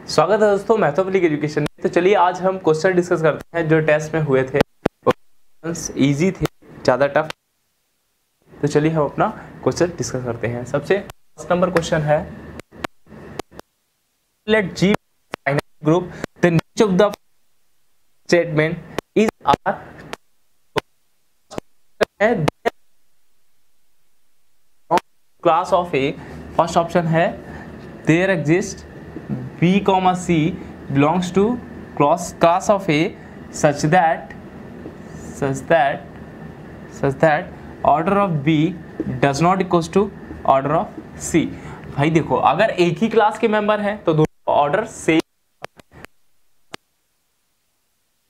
स्वागत है दोस्तों मैथमेटिक्स एजुकेशन में। तो चलिए आज हम क्वेश्चन डिस्कस करते हैं जो टेस्ट में हुए थे। इजी थे, ज़्यादा टफ। तो चलिए हम अपना क्वेश्चन डिस्कस करते हैं। सबसे फर्स्ट नंबर क्वेश्चन है, let G finite group then which of the statement is are class of A. First option है there exist B, C belongs to class of A such that order of B does not equals to order of C। भाई देखो, अगर एक ही class के member हैं तो दोनों का ऑर्डर सेम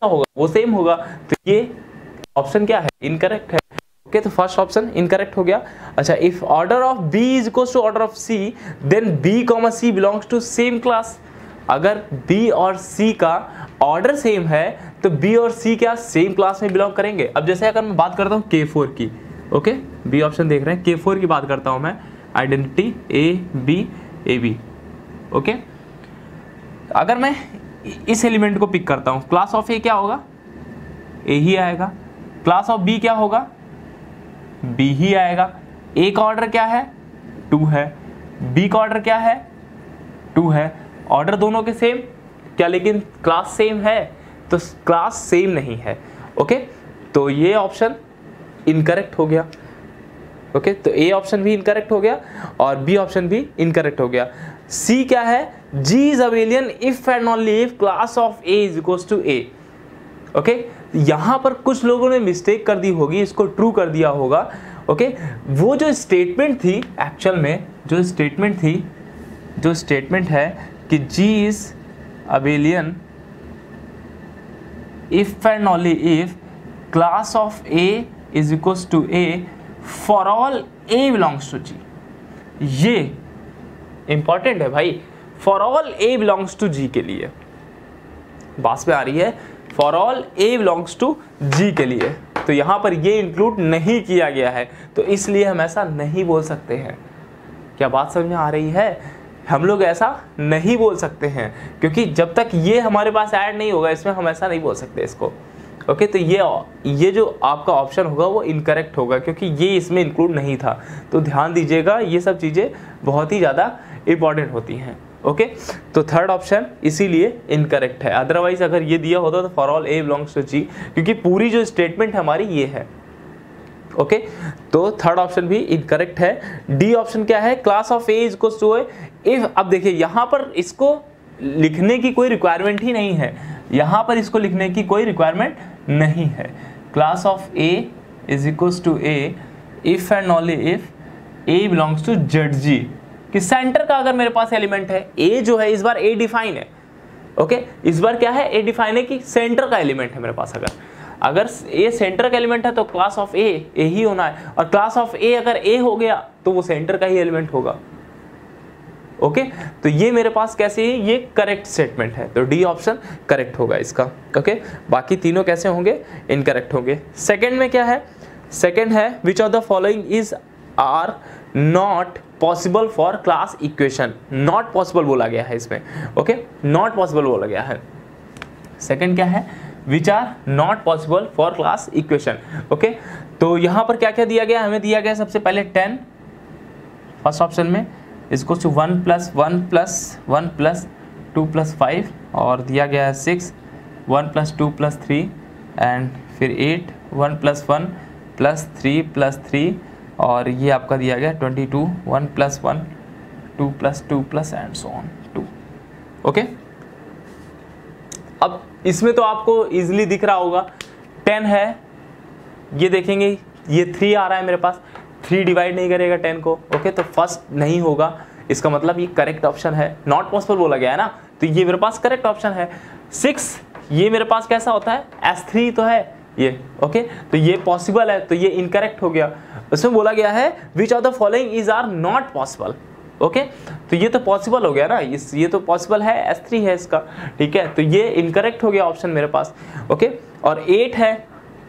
होगा, वो सेम होगा। तो ये ऑप्शन क्या है? इनकरेक्ट है। ओके, तो फर्स्ट ऑप्शन इनकरेक्ट हो गया। अच्छा, if order of B is equals to order of C then B, C belongs to same class. अगर B और C का ऑर्डर सेम है तो B और C क्या सेम क्लास में बिलोंग करेंगे। अब जैसे अगर मैं बात करता हूँ K4 की, ओके, B ऑप्शन देख रहे हैं, K4 की बात करता हूँ मैं, आइडेंटिटी AB। ओके, अगर मैं इस एलिमेंट को पिक करता हूँ, क्लास ऑफ A क्या होगा? A ही आएगा। क्लास ऑफ B क्या होगा? B ही आएगा। A का ऑर्डर क्या है? 2 है। B का ऑर्डर क्या है? 2 है। ऑर्डर दोनों के सेम क्या, लेकिन क्लास सेम है? तो क्लास सेम नहीं है। ओके, तो ये ऑप्शन इनकरेक्ट हो गया। ओके, तो A ऑप्शन भी इनकरेक्ट हो गया और B ऑप्शन भी इनकरेक्ट हो गया। C क्या है? G is abelian if and only if class of A is equals to A। Okay, यहां पर कुछ लोगों ने मिस्टेक कर दी होगी, इसको ट्रू कर दिया होगा। ओके, वो जो स्टेटमेंट थी, एक्चुअल में जो स्टेटमेंट है कि G is abelian if and only if class of A is equals to A for all A belongs to G। ये इंपॉर्टेंट है भाई, for all A belongs to G के लिए बात में आ रही है, for all A belongs to G के लिए। तो यहाँ पर ये इंक्लूड नहीं किया गया है, तो इसलिए हम ऐसा नहीं बोल सकते हैं। क्या बात समझ में आ रही है? हम लोग ऐसा नहीं बोल सकते हैं क्योंकि जब तक ये हमारे पास ऐड नहीं होगा इसमें हम ऐसा नहीं बोल सकते इसको। ओके, तो ये जो आपका ऑप्शन होगा वो इनकरेक्ट होगा क्योंकि ये इसमें इंक्लूड नहीं था। तो ध्यान दीजिएगा, ये सब चीज़ें बहुत ही ज़्यादा इंपॉर्टेंट होती हैं। ओके, तो थर्ड ऑप्शन इसीलिए इनकरेक्ट है। अदरवाइज अगर ये दिया होता तो for all A belongs to G, क्योंकि पूरी जो स्टेटमेंट हमारी ये है। ओके, तो थर्ड ऑप्शन भी इनकरेक्ट है। डी ऑप्शन क्या है? Class of A is equals to if. अब देखिए, यहाँ पर इसको लिखने की कोई रिक्वायरमेंट ही नहीं है, यहाँ पर इसको लिखने की कोई रिक्वायरमेंट नहीं है। Class of A is equals to A if and only if A belongs to ZG। कि सेंटर का अगर मेरे पास एलिमेंट है, A जो है इस बार A डिफाइन है। ओके, इस बार क्या है? A डिफाइन है कि सेंटर का एलिमेंट है मेरे पास। अगर A सेंटर का एलिमेंट है तो क्लास ऑफ A ही होना है, और क्लास ऑफ A अगर A हो गया तो वो सेंटर का ही एलिमेंट होगा। ओके, तो ये मेरे पास कैसे है? ये करेक्ट स्टेटमेंट है, तो डी ऑप्शन करेक्ट होगा इसका। ओके, बाकी तीनों कैसे होंगे? इनकरेक्ट होंगे। सेकंड में क्या है? सेकंड है which of the following is or not possible for class equation. Not possible बोला गया है इसमें। ओके, नॉट पॉसिबल बोला गया है। सेकंड क्या है? Which are not possible for class equation. Okay, तो यहाँ पर क्या क्या दिया गया? हमें दिया गया सबसे पहले 10 फर्स्ट ऑप्शन में इसको 1 + 1 + 1 + 2 + 5, और दिया गया है 6 1 + 2 + 3, एंड फिर 8 1 + 1 + 3 + 3, और ये आपका दिया गया 22 1 + 1 2 + 2 + एंड सो ऑन 2। ओके, अब इसमें तो आपको इजीली दिख रहा होगा 10 है, ये देखेंगे ये 3 आ रहा है मेरे पास, 3 डिवाइड नहीं करेगा 10 को। ओके, तो फर्स्ट नहीं होगा, इसका मतलब ये करेक्ट ऑप्शन है। नॉट पॉसिबल बोला गया है ना, तो ये मेरे पास करेक्ट ऑप्शन है। 6 ये मेरे पास कैसा होता है? S3 तो है ये। ओके, तो ये पॉसिबल है, तो ये इनकरेक्ट हो गया। उसमें बोला गया है which of the following is or not possible. Okay, तो ये तो पॉसिबल हो गया ना, ये तो पॉसिबल है, S3 है इसका। ठीक है, तो ये इनकरेक्ट हो गया ऑप्शन मेरे पास। ओके, और 8 है,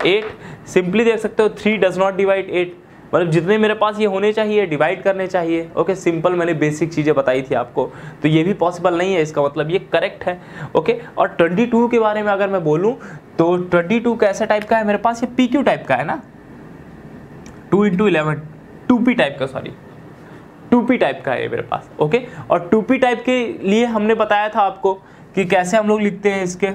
8 सिंपली देख सकते हो 3 डज नॉट डिवाइड 8। मतलब जितने मेरे पास ये होने चाहिए डिवाइड करने चाहिए। ओके, सिंपल मैंने बेसिक चीज़ें बताई थी आपको, तो ये भी पॉसिबल नहीं है, इसका मतलब ये करेक्ट है। ओके, और 22 के बारे में अगर मैं बोलूँ तो 22 कैसा टाइप का है मेरे पास, ये PQ टाइप का है ना, 2 × 11 2P टाइप का, सॉरी 2P टाइप का है मेरे पास। ओके, और 2P टाइप के लिए हमने बताया था आपको कि कैसे हम लोग लिखते हैं इसके,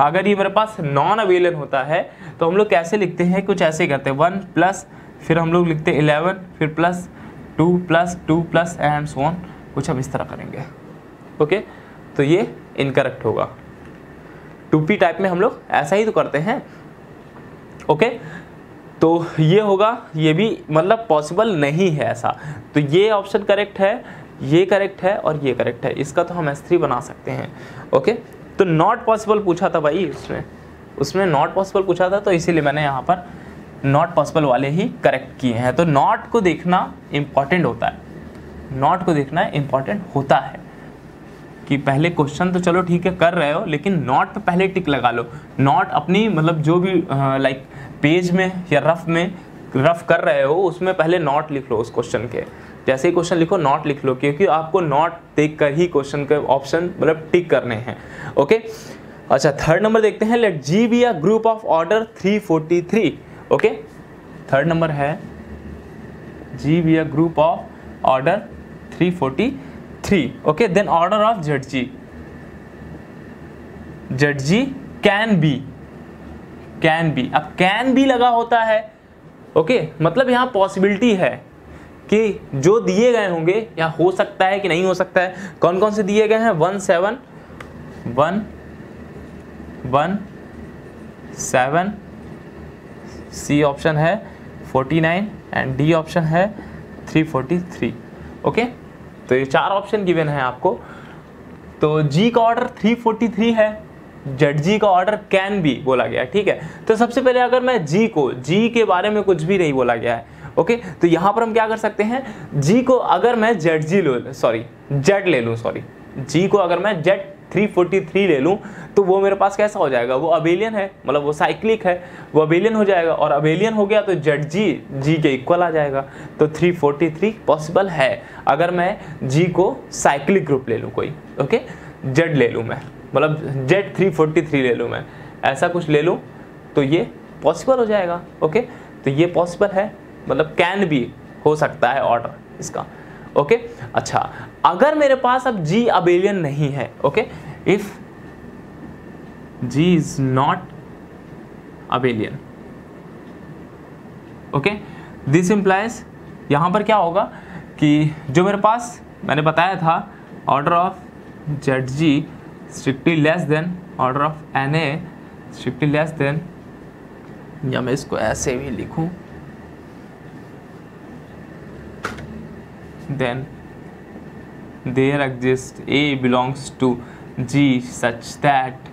अगर ये मेरे पास नॉन अवेलियन होता है तो हम लोग कैसे लिखते हैं, कुछ ऐसे करते हैं 1 प्लस, फिर हम लोग लिखते हैं 11, फिर plus 2 plus and so on, कुछ हम इस तरह करेंगे। ओके, तो ये इनकरेक्ट होगा। 2P टाइप में हम लोग ऐसा ही तो करते हैं। ओके, तो ये होगा, ये भी मतलब पॉसिबल नहीं है ऐसा, तो ये ऑप्शन करेक्ट है, ये करेक्ट है और ये करेक्ट है, इसका तो हम S3 बना सकते हैं। ओके, तो नॉट पॉसिबल पूछा था भाई, उसमें नॉट पॉसिबल पूछा था, तो इसीलिए मैंने यहाँ पर नॉट पॉसिबल वाले ही करेक्ट किए हैं। तो नॉट को देखना इंपॉर्टेंट होता है, नॉट को देखना इंपॉर्टेंट होता है कि पहले क्वेश्चन तो चलो ठीक है कर रहे हो, लेकिन नॉट पे पहले टिक लगा लो। नॉट अपनी मतलब जो भी लाइक पेज में या रफ कर रहे हो उसमें पहले नॉट लिख लो उस क्वेश्चन के, जैसे ही क्वेश्चन लिखो नॉट लिख लो, क्योंकि आपको नॉट देख कर ही क्वेश्चन के ऑप्शन मतलब टिक करने हैं। ओके, अच्छा थर्ड नंबर देखते हैं, let G be a group of order 343। Okay, third number है G be a group of order 343। Okay, then order of ZG can be, अब कैन बी लगा होता है। ओके, मतलब यहाँ पॉसिबिलिटी है कि जो दिए गए होंगे या हो सकता है कि नहीं हो सकता है। कौन कौन से दिए गए हैं, 1 7 1 1 7, सी ऑप्शन है 49 एंड डी ऑप्शन है 343। ओके, तो ये 4 ऑप्शन गिवन है आपको। तो जी का ऑर्डर 343 है, ZG का ऑर्डर कैन बी बोला गया है। ठीक है, तो सबसे पहले अगर मैं जी के बारे में कुछ भी नहीं बोला गया है। ओके, तो यहाँ पर हम क्या कर सकते हैं, जी को अगर मैं जेड ले लूँ, जी को अगर मैं Z343 ले लूँ तो वो मेरे पास कैसा हो जाएगा, वो अबेलियन है, मतलब वो साइक्लिक है, वो अबेलियन हो जाएगा, और अबेलियन हो गया तो ZG जी के इक्वल आ जाएगा। तो 343 पॉसिबल है अगर मैं जी को साइक्लिक ग्रुप ले लूँ कोई। ओके, जेड ले लूँ मैं, मतलब Z343 ले लूँ मैं, ऐसा कुछ ले लूँ तो ये पॉसिबल हो जाएगा। ओके, तो ये पॉसिबल है, मतलब कैन भी हो सकता है ऑर्डर इसका। ओके, अच्छा अगर मेरे पास अब जी अबेलियन नहीं है, okay, if G is not abelian, okay, this implies यहां पर क्या होगा कि जो मेरे पास मैंने बताया था order of ZG strictly less than order of NA strictly less then, या मैं इसको ऐसे भी लिखूं, then there exists A belongs to G such that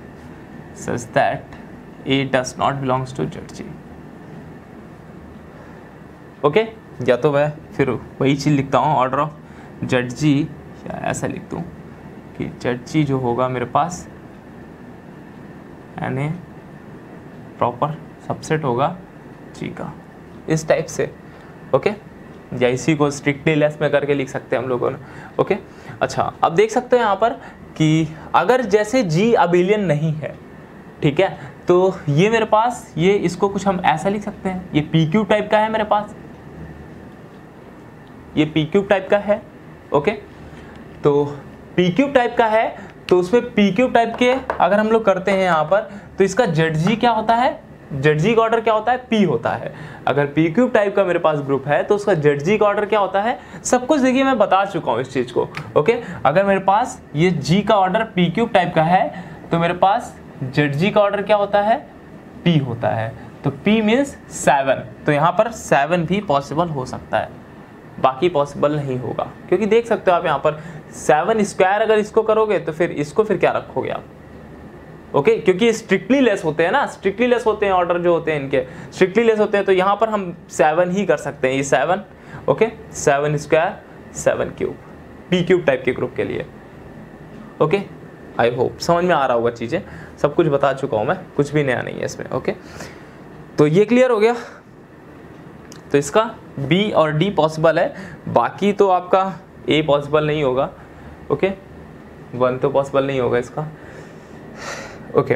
A does not belongs to ZG। Okay, या तो मैं फिर वही चीज़ लिखता हूँ ऑर्डर ऑफ ZG, या ऐसा लिख दूँ कि ZG जो होगा मेरे पास NA प्रॉपर सबसेट होगा G का, इस टाइप से। ओके, या इसी को स्ट्रिक्टली लेस में करके लिख सकते हैं हम लोगों ने। ओके, अच्छा अब देख सकते हैं यहाँ पर कि अगर जैसे जी अबेलियन नहीं है, ठीक है, तो ये मेरे पास ये इसको कुछ हम ऐसा लिख सकते हैं, ये PQ टाइप का है मेरे पास, ये PQ टाइप का है। ओके, तो PQ टाइप का है, तो उसमें PQ टाइप के अगर हम लोग करते हैं यहाँ पर, तो इसका ZG क्या होता है, ZG का ऑर्डर क्या होता है, P होता है। अगर PQ टाइप का मेरे पास ग्रुप है तो उसका ZG का ऑर्डर क्या होता है, सब कुछ देखिए मैं बता चुका हूँ इस चीज़ को। ओके, अगर मेरे पास ये G का ऑर्डर PQ टाइप का है तो मेरे पास ZG का ऑर्डर क्या होता है, P होता है। तो P मीन्स 7, तो यहाँ पर 7 भी पॉसिबल हो सकता है, बाकी पॉसिबल नहीं होगा, क्योंकि देख सकते हो आप यहाँ पर 7 स्क्वायर अगर इसको करोगे तो फिर इसको फिर क्या रखोगे आप। ओके, क्योंकि स्ट्रिक्टली लेस होते हैं ना, स्ट्रिक्टली लेस होते हैं ऑर्डर जो होते हैं इनके, स्ट्रिक्टली लेस होते हैं, तो यहाँ पर हम 7 ही कर सकते हैं, ये 7। Okay, 7 square 7 cube, PQ type के ग्रुप के लिए। ओके, आई होप समझ में आ रहा होगा, चीज़ें सब कुछ बता चुका हूँ मैं, कुछ भी नया नहीं है इसमें। ओके, तो ये क्लियर हो गया। तो इसका बी और डी पॉसिबल है, बाकी तो आपका ए पॉसिबल नहीं होगा। ओके, 1 तो पॉसिबल नहीं होगा इसका। ओके,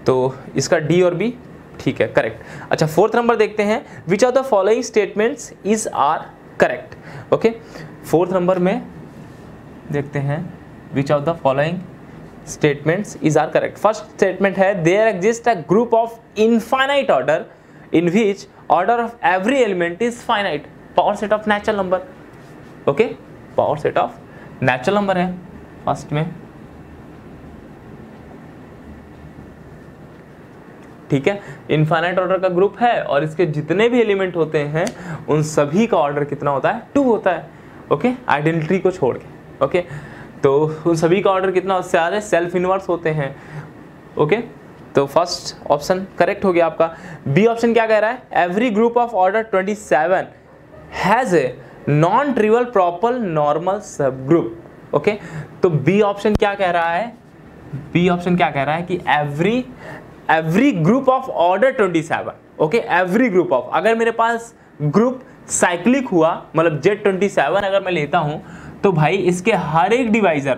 तो इसका डी और बी ठीक है, करेक्ट। अच्छा, 4th नंबर देखते हैं, which of the following statements is are correct. Okay, 4th number में देखते हैं which of the following statements is are correct. First statement है, there exist a group of infinite order in which order of every element is finite, power set of natural number. Okay, power set of natural number है first में, ठीक है। Infinite order का group है और इसके जितने भी एलिमेंट होते हैं उन सभी का ऑर्डर कितना होता है, 2 होता है। ओके, आइडेंटिटी को छोड़ के। ओके, तो उन सभी का ऑर्डर कितना उससे आ रहा है, सेल्फ इनवर्स होते हैं। ओके, तो फर्स्ट ऑप्शन करेक्ट हो गया आपका। बी ऑप्शन क्या कह रहा है, every group of order 27 has a non trivial proper normal subgroup. Okay, तो बी ऑप्शन क्या कह रहा है, बी ऑप्शन क्या कह रहा है कि every group of order 27। Okay, every group of, अगर मेरे पास ग्रुप साइक्लिक हुआ मतलब Z27 अगर मैं लेता हूं तो भाई इसके हर एक डिवाइजर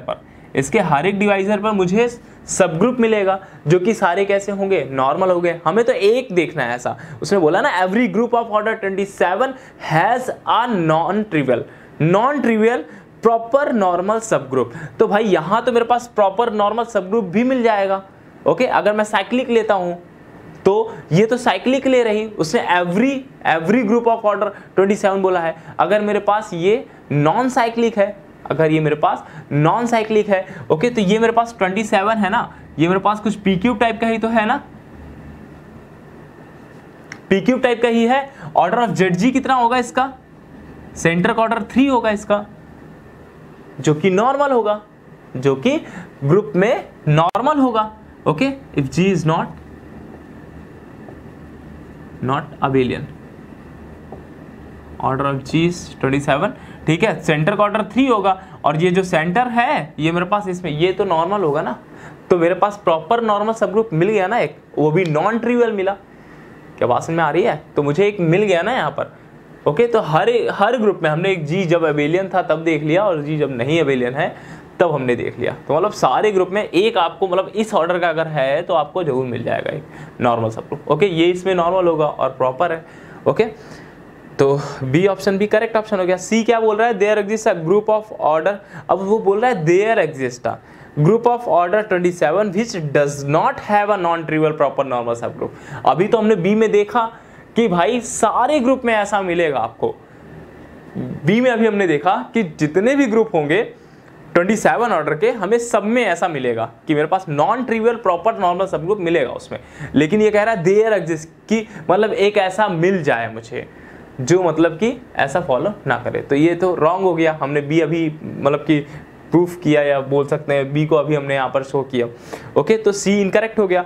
पर मुझे सब ग्रुप मिलेगा जो कि सारे कैसे होंगे, नॉर्मल हो गए। हमें तो एक देखना है ऐसा, उसने बोला ना every group of order 27 has a non trivial proper normal सब ग्रुप। तो भाई यहां तो मेरे पास प्रॉपर नॉर्मल सब ग्रुप भी मिल जाएगा। ओके, अगर मैं साइक्लिक लेता हूं तो ये तो साइक्लिक ले रही, उसने एवरी ग्रुप ऑफ ऑर्डर 27 बोला है। अगर मेरे पास ये नॉन साइक्लिक है, अगर ये मेरे पास नॉन साइक्लिक है, ओके, तो ये मेरे पास 27 है ना, ये मेरे पास कुछ पी क्यूब टाइप का ही तो है ना, पी क्यूब टाइप का ही है। ऑर्डर ऑफ जेड कितना होगा इसका, सेंटर का ऑर्डर 3 होगा इसका, जो कि नॉर्मल होगा, जो कि ग्रुप में नॉर्मल होगा। Okay, if G is not abelian, order of G is 27, ठीक है, सेंटर का ऑर्डर 3 होगा और ये जो सेंटर है ये मेरे पास इसमें ये तो नॉर्मल होगा ना, तो मेरे पास प्रॉपर नॉर्मल सब ग्रुप मिल गया ना एक, वो भी नॉन ट्रिवियल मिला। क्या बात समझ में आ रही है, तो मुझे एक मिल गया ना यहाँ पर। ओके, तो हर ग्रुप में हमने एक जी जब अबेलियन था तब देख लिया और जी जब नहीं अबेलियन है तब हमने देख लिया। तो मतलब सारे ग्रुप में एक आपको मतलब इस ऑर्डर का अगर है तो आपको जरूर मिल जाएगा एक नॉर्मल सब ग्रुप। ओके, ये इसमें नॉर्मल होगा और प्रॉपर है। ओके, तो बी ऑप्शन भी करेक्ट ऑप्शन हो गया। सी क्या बोल रहा है, there exist a group of order, अब वो बोल रहा है there exist a group of order 27 which does not have a non trivial proper normal subgroup. अभी तो हमने बी में देखा कि भाई सारे ग्रुप में ऐसा मिलेगा आपको, बी में अभी हमने देखा कि जितने भी ग्रुप होंगे 27 ऑर्डर के हमें सब में ऐसा मिलेगा कि मेरे पास नॉन ट्रिवियल प्रॉपर नॉर्मल सब ग्रुप मिलेगा उसमें। लेकिन ये कह रहा है देयर एग्जिस्ट कि मतलब एक ऐसा मिल जाए मुझे जो मतलब कि ऐसा फॉलो ना करे, तो ये तो रॉन्ग हो गया। हमने बी अभी मतलब कि प्रूफ किया या बोल सकते हैं बी को अभी हमने यहाँ पर शो किया। ओके, तो सी इनकरेक्ट हो गया,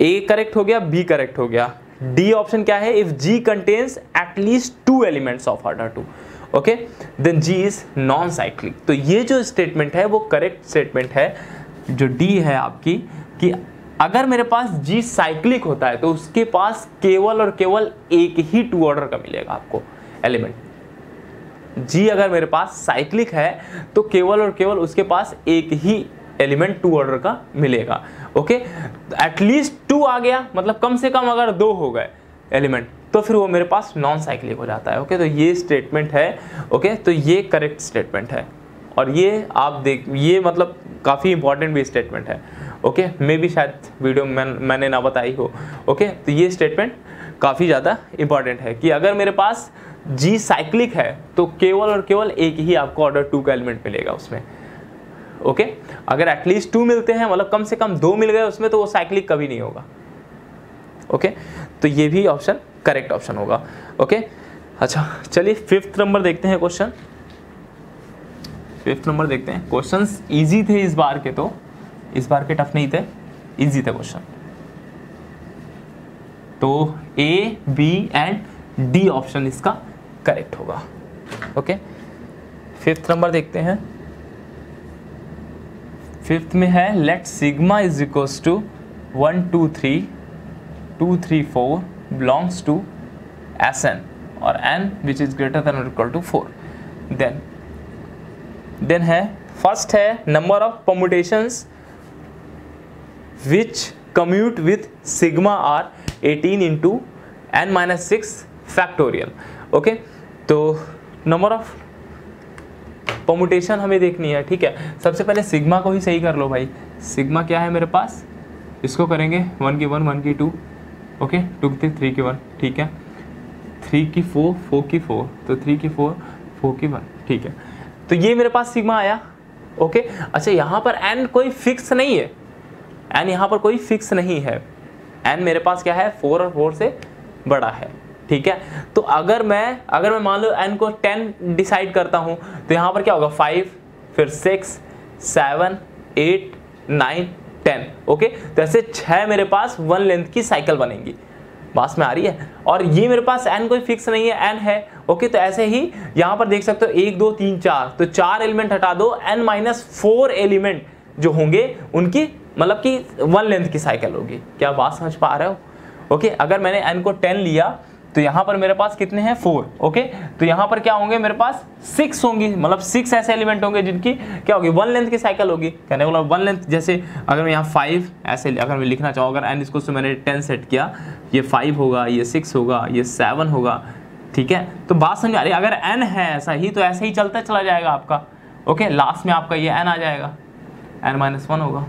ए करेक्ट हो गया, बी करेक्ट हो गया। डी ऑप्शन क्या है, if G contains at least 2 elements of order 2, okay, then G is non cyclic. तो ये जो स्टेटमेंट है वो करेक्ट स्टेटमेंट है जो डी है आपकी, कि अगर मेरे पास जी साइक्लिक होता है तो उसके पास केवल और केवल एक ही 2 ऑर्डर का मिलेगा आपको एलिमेंट। जी अगर मेरे पास साइक्लिक है तो केवल और केवल उसके पास एक ही एलिमेंट 2 ऑर्डर का मिलेगा। ओके, एटलीस्ट 2 आ गया मतलब कम से कम अगर 2 हो गए एलिमेंट तो फिर वो मेरे पास नॉन साइक्लिक हो जाता है। ओके, तो ये स्टेटमेंट है। ओके, तो ये करेक्ट स्टेटमेंट है और ये आप देख, ये मतलब काफ़ी इंपॉर्टेंट भी स्टेटमेंट है। ओके, मे भी शायद वीडियो में मैंने ना बताई हो। ओके, तो ये स्टेटमेंट काफ़ी ज़्यादा इंपॉर्टेंट है कि अगर मेरे पास जी साइक्लिक है तो केवल और केवल एक ही आपको ऑर्डर 2 का एलिमेंट मिलेगा उसमें। ओके, अगर एटलीस्ट 2 मिलते हैं मतलब कम से कम 2 मिल गए उसमें तो वो साइक्लिक कभी नहीं होगा। ओके, तो ये भी ऑप्शन करेक्ट ऑप्शन होगा। ओके, अच्छा चलिए 5th नंबर देखते हैं क्वेश्चन। 5th नंबर देखते हैं। क्वेश्चंस इजी थे इस बार के, तो इस बार के टफ नहीं थे, इजी थे क्वेश्चन। तो A B and D option इसका करेक्ट होगा। ओके, 5th नंबर देखते हैं। 5th में है let sigma is equals to 1 2 3 2 3 4 belongs to Sn और n which is greater than और इक्वल टू 4। देन है फर्स्ट है number of permutations which commute with sigma are 18 into n-6 factorial. Okay, तो number of permutation हमें देखनी है, ठीक है। सबसे पहले सिग्मा को ही सही कर लो भाई। सिग्मा क्या है मेरे पास, इसको करेंगे 1 की 1, 1 की 2, ओके, 2 की 3 की 1, ठीक है, 3 की 4, 4 की 4, तो 3 की 4, 4 की 1, ठीक है। तो ये मेरे पास सिग्मा आया, ओके। अच्छा, यहाँ पर n कोई फिक्स नहीं है, n यहाँ पर कोई फिक्स नहीं है, n मेरे पास क्या है 4 और 4 से बड़ा है, ठीक है। तो अगर मैं मान लो n को 10 डिसाइड करता हूँ तो यहाँ पर क्या होगा 5, फिर 6, 7, 8, 9, 10, ओके। तो ऐसे 6 मेरे पास 1 लेंथ की साइकिल बनेंगी, बात में आ रही है। और ये मेरे पास n कोई फिक्स नहीं है, n है, ओके। तो ऐसे ही यहाँ पर देख सकते हो 1 2 3 4, तो 4 एलिमेंट हटा दो, n-4 एलिमेंट जो होंगे उनकी मतलब कि 1 लेंथ की साइकिल होगी। क्या बात समझ पा रहे हो, ओके। अगर मैंने n को 10 लिया तो यहाँ पर मेरे पास कितने हैं 4, ओके। तो यहाँ पर क्या होंगे मेरे पास 6 होंगी, मतलब 6 ऐसे एलिमेंट होंगे जिनकी क्या होगी 1 लेंथ की साइकिल होगी। कहने का मतलब 1 लेंथ, जैसे अगर मैं यहाँ 5 ऐसे अगर मैं लिखना चाहूँ, अगर n इसको मैंने 10 सेट किया, ये 5 होगा, ये 6 होगा, ये 7 होगा, ठीक है। तो बात समझ आ रही है, अगर n है ऐसा ही तो ऐसे ही चलता चला जाएगा आपका, ओके। लास्ट में आपका ये n आ जाएगा, n-1 होगा।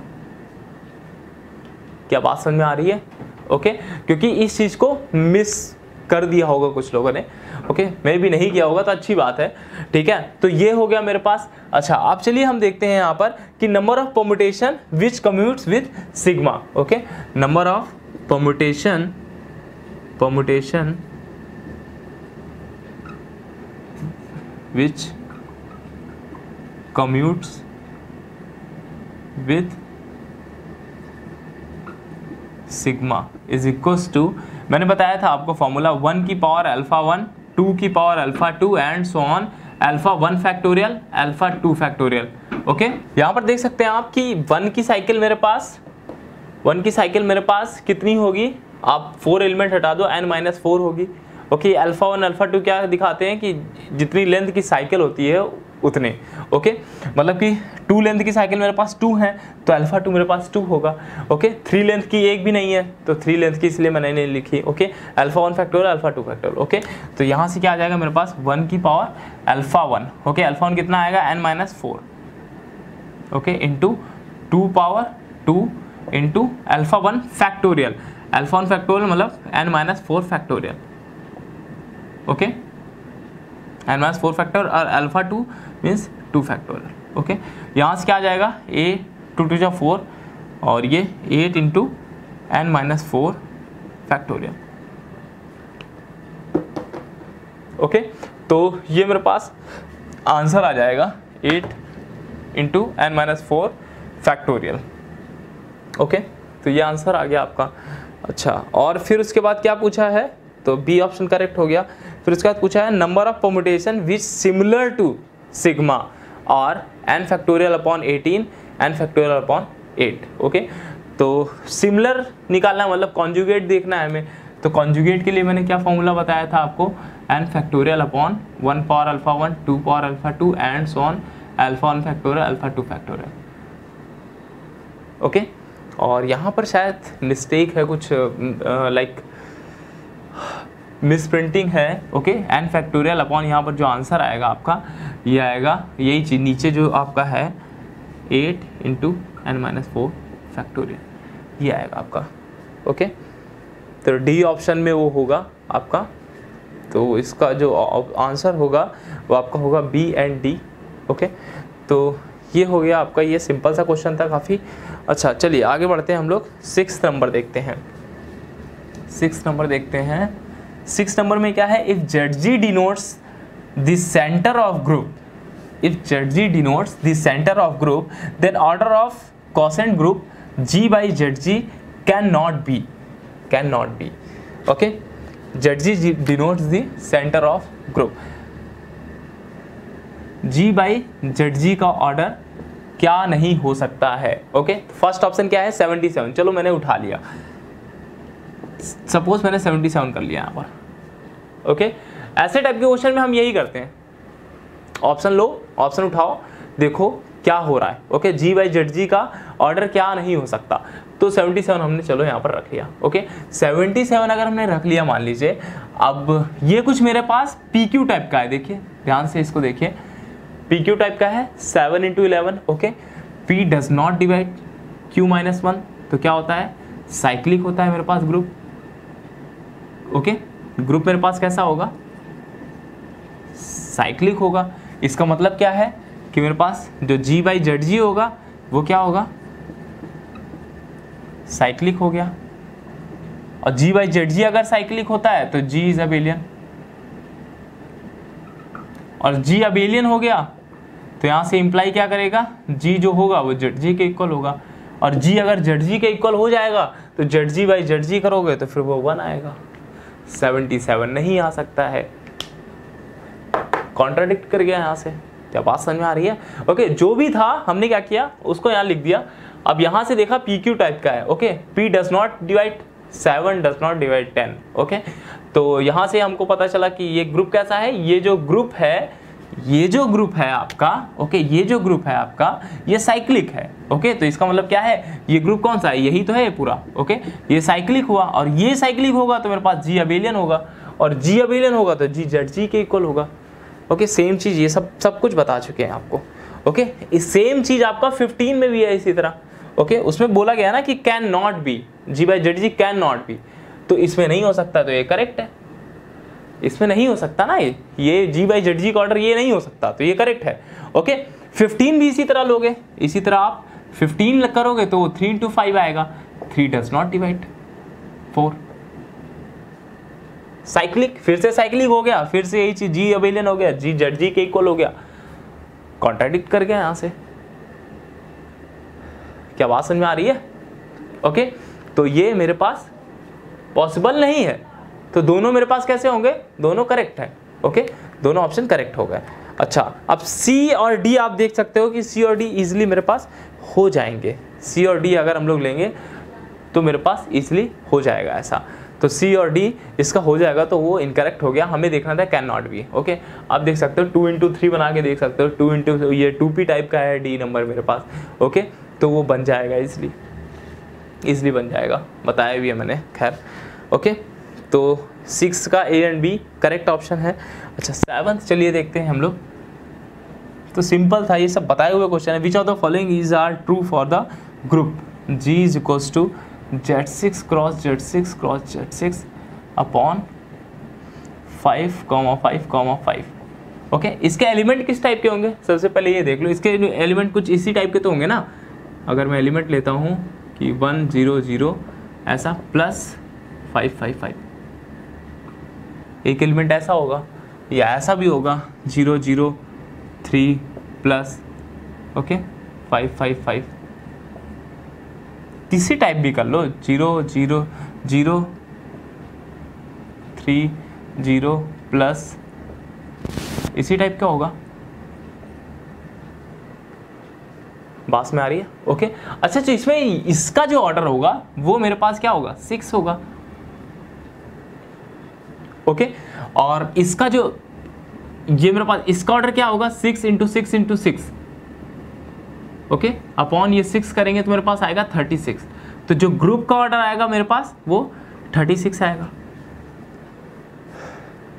क्या बात समझ में आ रही है, ओके। क्योंकि इस चीज को मिस कर दिया होगा कुछ लोगों ने, ओके, मैं भी नहीं किया होगा तो अच्छी बात है, ठीक है। तो ये हो गया मेरे पास। अच्छा, अब चलिए हम देखते हैं यहाँ पर कि number of permutation which commutes with sigma, okay. Number of permutation which commutes with sigma is equals to, मैंने बताया था आपको फॉर्मूला 1 की पावर अल्फा 1, 2 की power alpha 2 and so on, alpha 1 factorial, alpha 2 factorial, okay. यहाँ पर देख सकते हैं आप कि 1 की साइकिल मेरे पास कितनी होगी, आप 4 एलिमेंट हटा दो, n-4 होगी, ओके। अल्फा 1 अल्फा 2 क्या दिखाते हैं कि जितनी लेंथ की साइकिल होती है उतने, ओके। मतलब कि 2 लेंथ की साइकिल मेरे पास 2 है तो अल्फा 2 मेरे पास 2 होगा, ओके। 3 लेंथ की एक भी नहीं है तो 3 लेंथ की इसलिए मैंने नहीं लिखी, okay. Alpha 1 factorial, alpha 2 factorial, okay. तो यहाँ से क्या आ जाएगा मेरे पास 1 की पावर अल्फा 1, ओके। अल्फा 1 कितना आएगा n-4, okay, into 2 power 2 into alpha 1 factorial, alpha 1 factorial मतलब n-4 factorial, okay, n-4 factorial, और अल्फा 2 मीन्स 2 फैक्टोरियल, ओके। यहाँ से क्या आ जाएगा a 2 2 4 और ये 8 इंटू n-4 फैक्टोरियल, ओके। तो ये मेरे पास आंसर आ जाएगा 8 इंटू n-4 फैक्टोरियल, ओके। तो ये आंसर आ गया आपका। अच्छा, और फिर उसके बाद क्या पूछा है, तो बी ऑप्शन करेक्ट हो गया। फिर उसके बाद पूछा है number of permutation which similar to sigma और n factorial upon 18, n factorial upon 8, okay. तो सिमिलर निकालना मतलब कॉन्जुगेट देखना है हमें। तो कॉन्जुगेट के लिए मैंने क्या फॉर्मूला बताया था आपको, n factorial upon 1 power alpha 1, 2 power alpha 2 and so on, alpha 1 factorial, alpha 2 factorial, okay. और यहाँ पर शायद मिस्टेक है कुछ, लाइक मिसप्रिंटिंग है, ओके। n फैक्टोरियल अपॉन यहाँ पर जो आंसर आएगा आपका ये आएगा, यही चीज नीचे जो आपका है 8 इंटू n-4 फैक्टोरियल, ये आएगा आपका, ओके। तो डी ऑप्शन में वो होगा आपका, तो इसका जो आंसर होगा वो आपका होगा बी एंड डी, ओके। तो ये हो गया आपका, ये सिंपल सा क्वेश्चन था काफ़ी। अच्छा, चलिए आगे बढ़ते हैं हम लोग, 6 नंबर देखते हैं। 6 नंबर देखते हैं। 6 नंबर में क्या है, if ZG denotes the centre of group, if ZG denotes the center of group, then order of quotient group G by ZG cannot be, okay. ZG denotes the center of group, G by ZG का order क्या नहीं हो सकता है, okay. First option क्या है 77, चलो मैंने उठा लिया, सपोज मैंने 77 कर लिया यहाँ पर, ओके। ऐसे टाइप के क्वेश्चन में हम यही करते हैं, ऑप्शन लो, ऑप्शन उठाओ, देखो क्या हो रहा है। ओके, जी बाई जेड जी का ऑर्डर क्या नहीं हो सकता। तो 77 हमने चलो यहाँ पर रख लिया। ओके, 77 अगर हमने रख लिया मान लीजिए, अब ये कुछ मेरे पास PQ टाइप का है, देखिए ध्यान से इसको देखिए, PQ टाइप का है 7 × 11। Okay, P does not divide Q-1, तो क्या होता है, साइक्लिक होता है मेरे पास ग्रुप। ओके, ग्रुप मेरे पास कैसा होगा, साइक्लिक होगा। इसका मतलब क्या है कि मेरे पास जो G बाई जेड जी होगा वो क्या होगा, साइक्लिक हो गया। और G बाई जेड जी अगर साइक्लिक होता है तो G इज अबेलियन, और G अबेलियन हो गया तो यहां से इंप्लाई क्या करेगा, G जो होगा वो जेड जी के इक्वल होगा, और G अगर जेड जी के इक्वल हो जाएगा तो जेड जी बाई जेड जी करोगे तो फिर वो 1 आएगा। 77 नहीं आ सकता है, कॉन्ट्राडिक्ट कर गया यहाँ से। क्या बात समझ में आ रही है? ओके, जो भी था हमने क्या किया उसको यहाँ लिख दिया। अब यहाँ से देखा PQ टाइप का है। Okay, P does not divide 7 does not divide 10। Okay, तो यहाँ से हमको पता चला कि ये ग्रुप कैसा है, ये जो ग्रुप है आपका, ओके, ये जो ग्रुप है आपका ये साइक्लिक है। ओके, तो इसका मतलब क्या है, ये ग्रुप कौन सा है, यही तो है ये पूरा। ओके, ये साइक्लिक हुआ, और ये साइक्लिक होगा तो मेरे पास G अबेलियन होगा, और G अबेलियन होगा तो G जेड जी के इक्वल होगा। ओके, सेम चीज ये सब कुछ बता चुके हैं आपको। ओके, इस सेम चीज आपका 15 में भी है इसी तरह। ओके, उसमें बोला गया ना कि can not be, G by Z G can not be, तो इसमें नहीं हो सकता, तो ये करेक्ट है। इसमें नहीं हो सकता ना, ये G बाई जेड जी का ऑर्डर ये नहीं हो सकता, तो ये करेक्ट है। ओके, 15 भी इसी तरह लोगे, इसी तरह आप 15 करोगे तो 3 × 5 आएगा, 3 डज नॉट डिवाइड 4, साइक्लिक, फिर से साइक्लिक हो गया, फिर से यही चीज G अबेलियन हो गया, G जेड जी के इक्वल हो गया, कॉन्ट्राडिक्ट कर गया यहां से। क्या बात समझ में आ रही है? ओके, तो ये मेरे पास पॉसिबल नहीं है, तो दोनों मेरे पास कैसे होंगे, दोनों करेक्ट है। ओके, दोनों ऑप्शन करेक्ट हो गए। अच्छा, अब C और D आप देख सकते हो कि C और D इजिली मेरे पास हो जाएंगे। C और D अगर हम लोग लेंगे तो मेरे पास इजिली हो जाएगा ऐसा, तो C और D इसका हो जाएगा, तो वो इनकरेक्ट हो गया। हमें देखना था कैन नॉट बी। ओके, आप देख सकते हो 2 × 3 बना के देख सकते हो, 2 × ये 2P टाइप का है D नंबर मेरे पास। ओके, तो वो बन जाएगा इजिली बन जाएगा, बताया भी है मैंने। खैर, ओके, तो 6 का A and B correct option है। अच्छा, 7 चलिए देखते हैं हम लोग। तो सिंपल था, ये सब बताए हुए क्वेश्चन है। Which of the following is are true for the group G is equals to Z6 cross Z6 cross Z6 upon 5, 5, 5। Okay, इसके एलिमेंट किस टाइप के होंगे, सबसे पहले ये देख लो। इसके एलिमेंट कुछ इसी टाइप के तो होंगे ना। अगर मैं एलिमेंट लेता हूँ कि 1 0 0 ऐसा प्लस 5 5 5, एक एलिमेंट ऐसा होगा, या ऐसा भी होगा 0 0 3 प्लस, ओके, 5 5 5। तीसरी टाइप भी कर लो, 0 0 0 3 0 प्लस, इसी टाइप का होगा। बात में आ रही है? ओके, अच्छा, तो इसमें इसका जो ऑर्डर होगा वो मेरे पास क्या होगा, 6 होगा। ओके, और इसका जो ये मेरे पास इसका ऑर्डर क्या होगा, 6 × 6 × 6। ओके, अपॉन ये 6 करेंगे तो मेरे पास आएगा 36। तो जो ग्रुप का ऑर्डर आएगा मेरे पास वो 36 आएगा।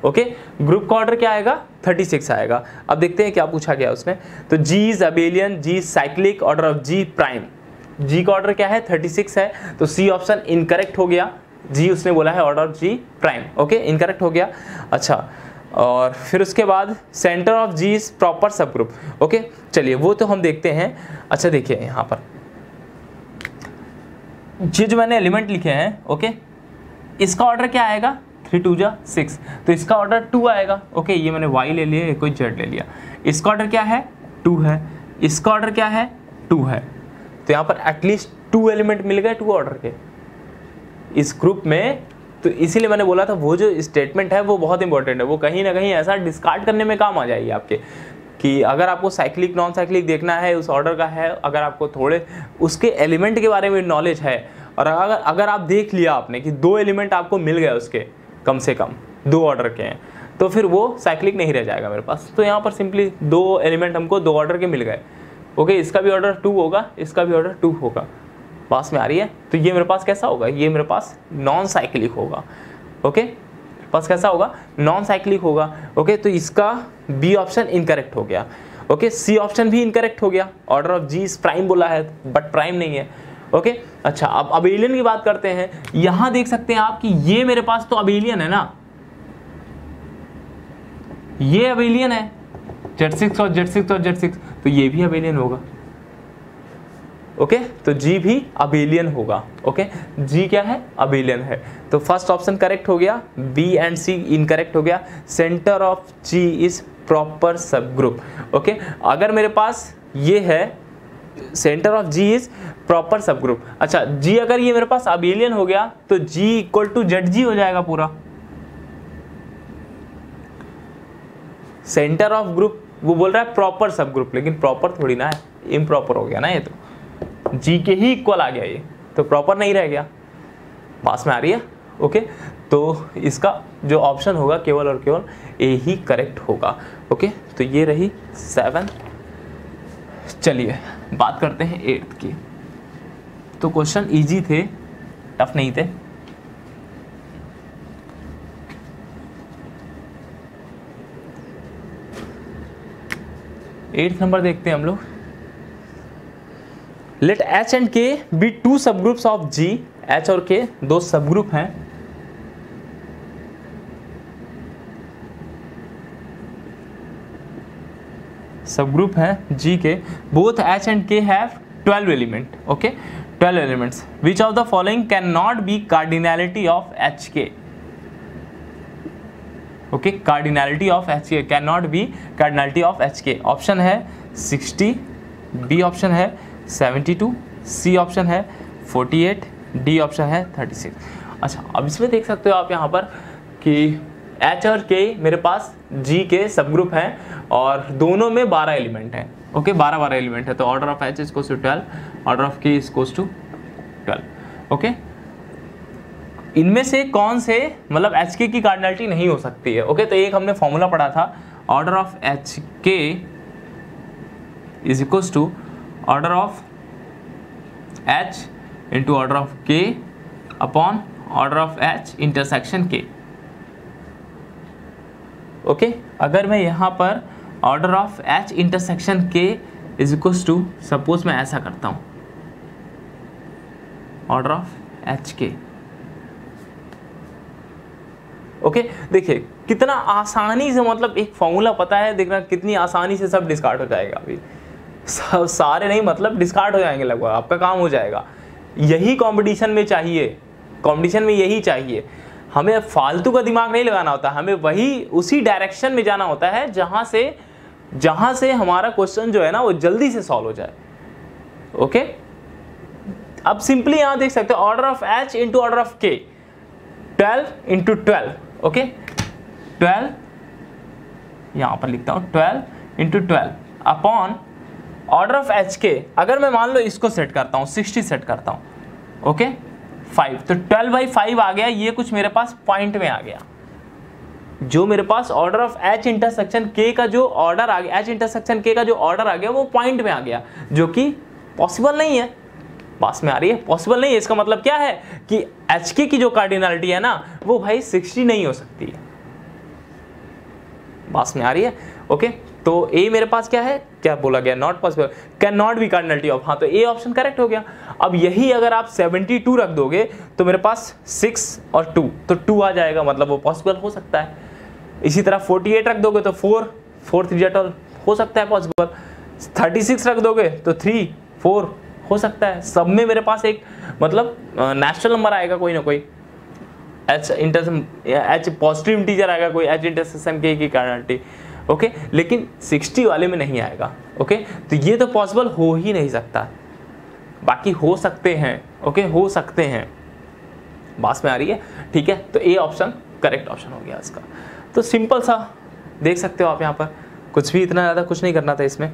ओके, ग्रुप का ऑर्डर क्या आएगा, 36 आएगा। अब देखते हैं क्या पूछा गया उसमें। तो G is abelian, G cyclic, order of G prime. G का ऑर्डर क्या है, 36 है, तो C ऑप्शन इनकरेक्ट हो गया। G उसने बोला है order of G prime. Okay, incorrect हो गया। अच्छा, और फिर उसके बाद centre of G is proper subgroup. Okay, चलिए वो तो हम देखते हैं। अच्छा, देखिए यहाँ पर ये जो मैंने एलिमेंट लिखे हैं, ओके, इसका ऑर्डर क्या आएगा, 3 2 6, तो इसका ऑर्डर 2 आएगा। ओके, ये मैंने Y ले लिया, कोई Z ले लिया। इसका ऑर्डर क्या है, 2 है। इसका ऑर्डर क्या है, 2 है। तो यहाँ पर एटलीस्ट 2 एलिमेंट मिल गए 2 ऑर्डर के इस ग्रुप में। तो इसीलिए मैंने बोला था वो जो स्टेटमेंट है वो बहुत इंपॉर्टेंट है, वो कहीं ना कहीं ऐसा डिस्कार्ड करने में काम आ जाएगी आपके, कि अगर आपको साइक्लिक नॉन साइक्लिक देखना है, उस ऑर्डर का है, अगर आपको थोड़े उसके एलिमेंट के बारे में नॉलेज है, और अगर आप देख लिया आपने कि 2 एलिमेंट आपको मिल गए उसके, कम से कम 2 ऑर्डर के हैं, तो फिर वो साइक्लिक नहीं रह जाएगा मेरे पास। तो यहाँ पर सिंपली 2 एलिमेंट हमको 2 ऑर्डर के मिल गए। ओके, इसका भी ऑर्डर 2 होगा, इसका भी ऑर्डर 2 होगा। पास में आ रही है? तो ये मेरे पास कैसा होगा? ये मेरे पास नॉन साइक्लिक होगा। ओके, पास कैसा होगा? नॉन साइक्लिक होगा। ओके, तो इसका बी ऑप्शन इनकरेक्ट हो गया। ओके, सी ऑप्शन भी इनकरेक्ट हो गया। ऑर्डर ऑफ जी प्राइम बोला है बट प्राइम नहीं है। ओके, अच्छा अब अबेलियन की बात करते हैं। यहां देख सकते हैं आप कि ये मेरे पास तो अबेलियन है ना, ये अबेलियन है Z6 और Z6 और Z6, तो ये भी अबेलियन होगा। ओके, तो जी भी अबेलियन होगा। ओके, जी क्या है? अबेलियन है। तो फर्स्ट ऑप्शन करेक्ट हो गया, बी एंड सी इनकरेक्ट हो गया। Center of G is proper subgroup. Okay, अगर मेरे पास ये है center of G is proper subgroup, अच्छा जी अगर ये मेरे पास अबेलियन हो गया तो जी इक्वल टू ZG हो जाएगा पूरा। सेंटर ऑफ ग्रुप वो बोल रहा है प्रॉपर सब ग्रुप, लेकिन प्रॉपर थोड़ी ना है, इम्प्रॉपर हो गया ना, ये तो जी के ही इक्वल आ गया, ये तो प्रॉपर नहीं रह गया। पास में आ रही है? ओके, तो इसका जो ऑप्शन होगा केवल और केवल ए ही करेक्ट होगा। ओके, तो ये रही 7। चलिए बात करते हैं 8th की। तो क्वेश्चन इजी थे, टफ नहीं थे। एट्थ नंबर देखते हैं हम लोग। लेट एच एंड के बी 2 सब ग्रुप्स ऑफ जी। एच और के 2 सब ग्रुप हैं। सब ग्रुप हैं जी के। बोथ एच एंड के have 12 element. Okay, 12 elements. Which of the following can not B cardinality of H K? Okay, cardinality of H के can not B cardinality of H के। ऑप्शन है 60, B option है 72, C option है 48, D option है 36। अच्छा, अब इसमें देख सकते हो आप यहाँ पर कि एच और के मेरे पास जी के सब ग्रुप हैं और दोनों में 12 एलिमेंट हैं। ओके, 12 एलिमेंट है, तो order of H is 12, order of के इज 12। ओके, इनमें से कौन से मतलब एच के की कार्डिनैलिटी नहीं हो सकती है? ओके, तो एक हमने फॉर्मूला पढ़ा था, order of H K is equal to order of H into order of K upon order of H intersection K. Okay, अगर मैं यहाँ पर order of H intersection K is equal to, suppose मैं ऐसा करता हूँ, order of H K. Okay, देखिए कितना आसानी से, मतलब एक फॉर्मूला पता है, देखना कितनी आसानी से सब डिस्कार्ड हो जाएगा। अभी सब सारे नहीं, मतलब डिस्कार्ड हो जाएंगे लगभग, आपका काम हो जाएगा। यही कंपटीशन में चाहिए, कंपटीशन में यही चाहिए। हमें फालतू का दिमाग नहीं लगाना होता, हमें वही उसी डायरेक्शन में जाना होता है जहां से हमारा क्वेश्चन जो है ना वो जल्दी से सॉल्व हो जाए। ओके, अब सिंपली यहां देख सकते हो order of H into order of के, 12 इंटू 12। ओके, 12 यहां पर लिखता हूं, 12 into 12 upon order of H के। अगर मैं मान लो इसको सेट करता हूं, 60 सेट करता हूं, ओके 5, तो 12/5 आ गया। ये कुछ मेरे पास पॉइंट में आ गया, जो मेरे पास ऑर्डर ऑफ एच इंटरसेक्शन के का जो ऑर्डर आ गया, एच इंटरसेक्शन के का जो ऑर्डर आ गया वो पॉइंट में आ गया, जो कि पॉसिबल नहीं है। पास में आ रही है? पॉसिबल नहीं है। इसका मतलब क्या है कि एच के की जो कार्डिनैलिटी है ना वो भाई 60 नहीं हो सकती है। पास में आ रही है? ओके, तो ए मेरे पास क्या है, क्या बोला गया, not possible, can not B cardinality of. हाँ, तो ए ऑप्शन करेक्ट हो गया। अब यही अगर आप 72 रख दोगे तो मेरे पास 6 और 2, तो 2 आ जाएगा, मतलब वो पॉसिबल हो सकता है। इसी तरह 48 रख दोगे तो 4 3 12 हो सकता है पॉसिबल। 36 रख दोगे तो 3 4 हो सकता है। सब में मेरे पास एक मतलब नेचुरल नंबर आएगा कोई ना कोई, एच पॉजिटिव इंटीजर आएगा कोई, एच इंटरसेक्शन के की कार्डिनैलिटी। ओके, लेकिन 60 वाले में नहीं आएगा। ओके, तो ये तो पॉसिबल हो ही नहीं सकता, बाकी हो सकते हैं। ओके, हो सकते हैं। बात में आ रही है? ठीक है, तो ए ऑप्शन करेक्ट ऑप्शन हो गया इसका। तो सिंपल सा देख सकते हो आप, यहाँ पर कुछ भी इतना ज़्यादा कुछ नहीं करना था इसमें।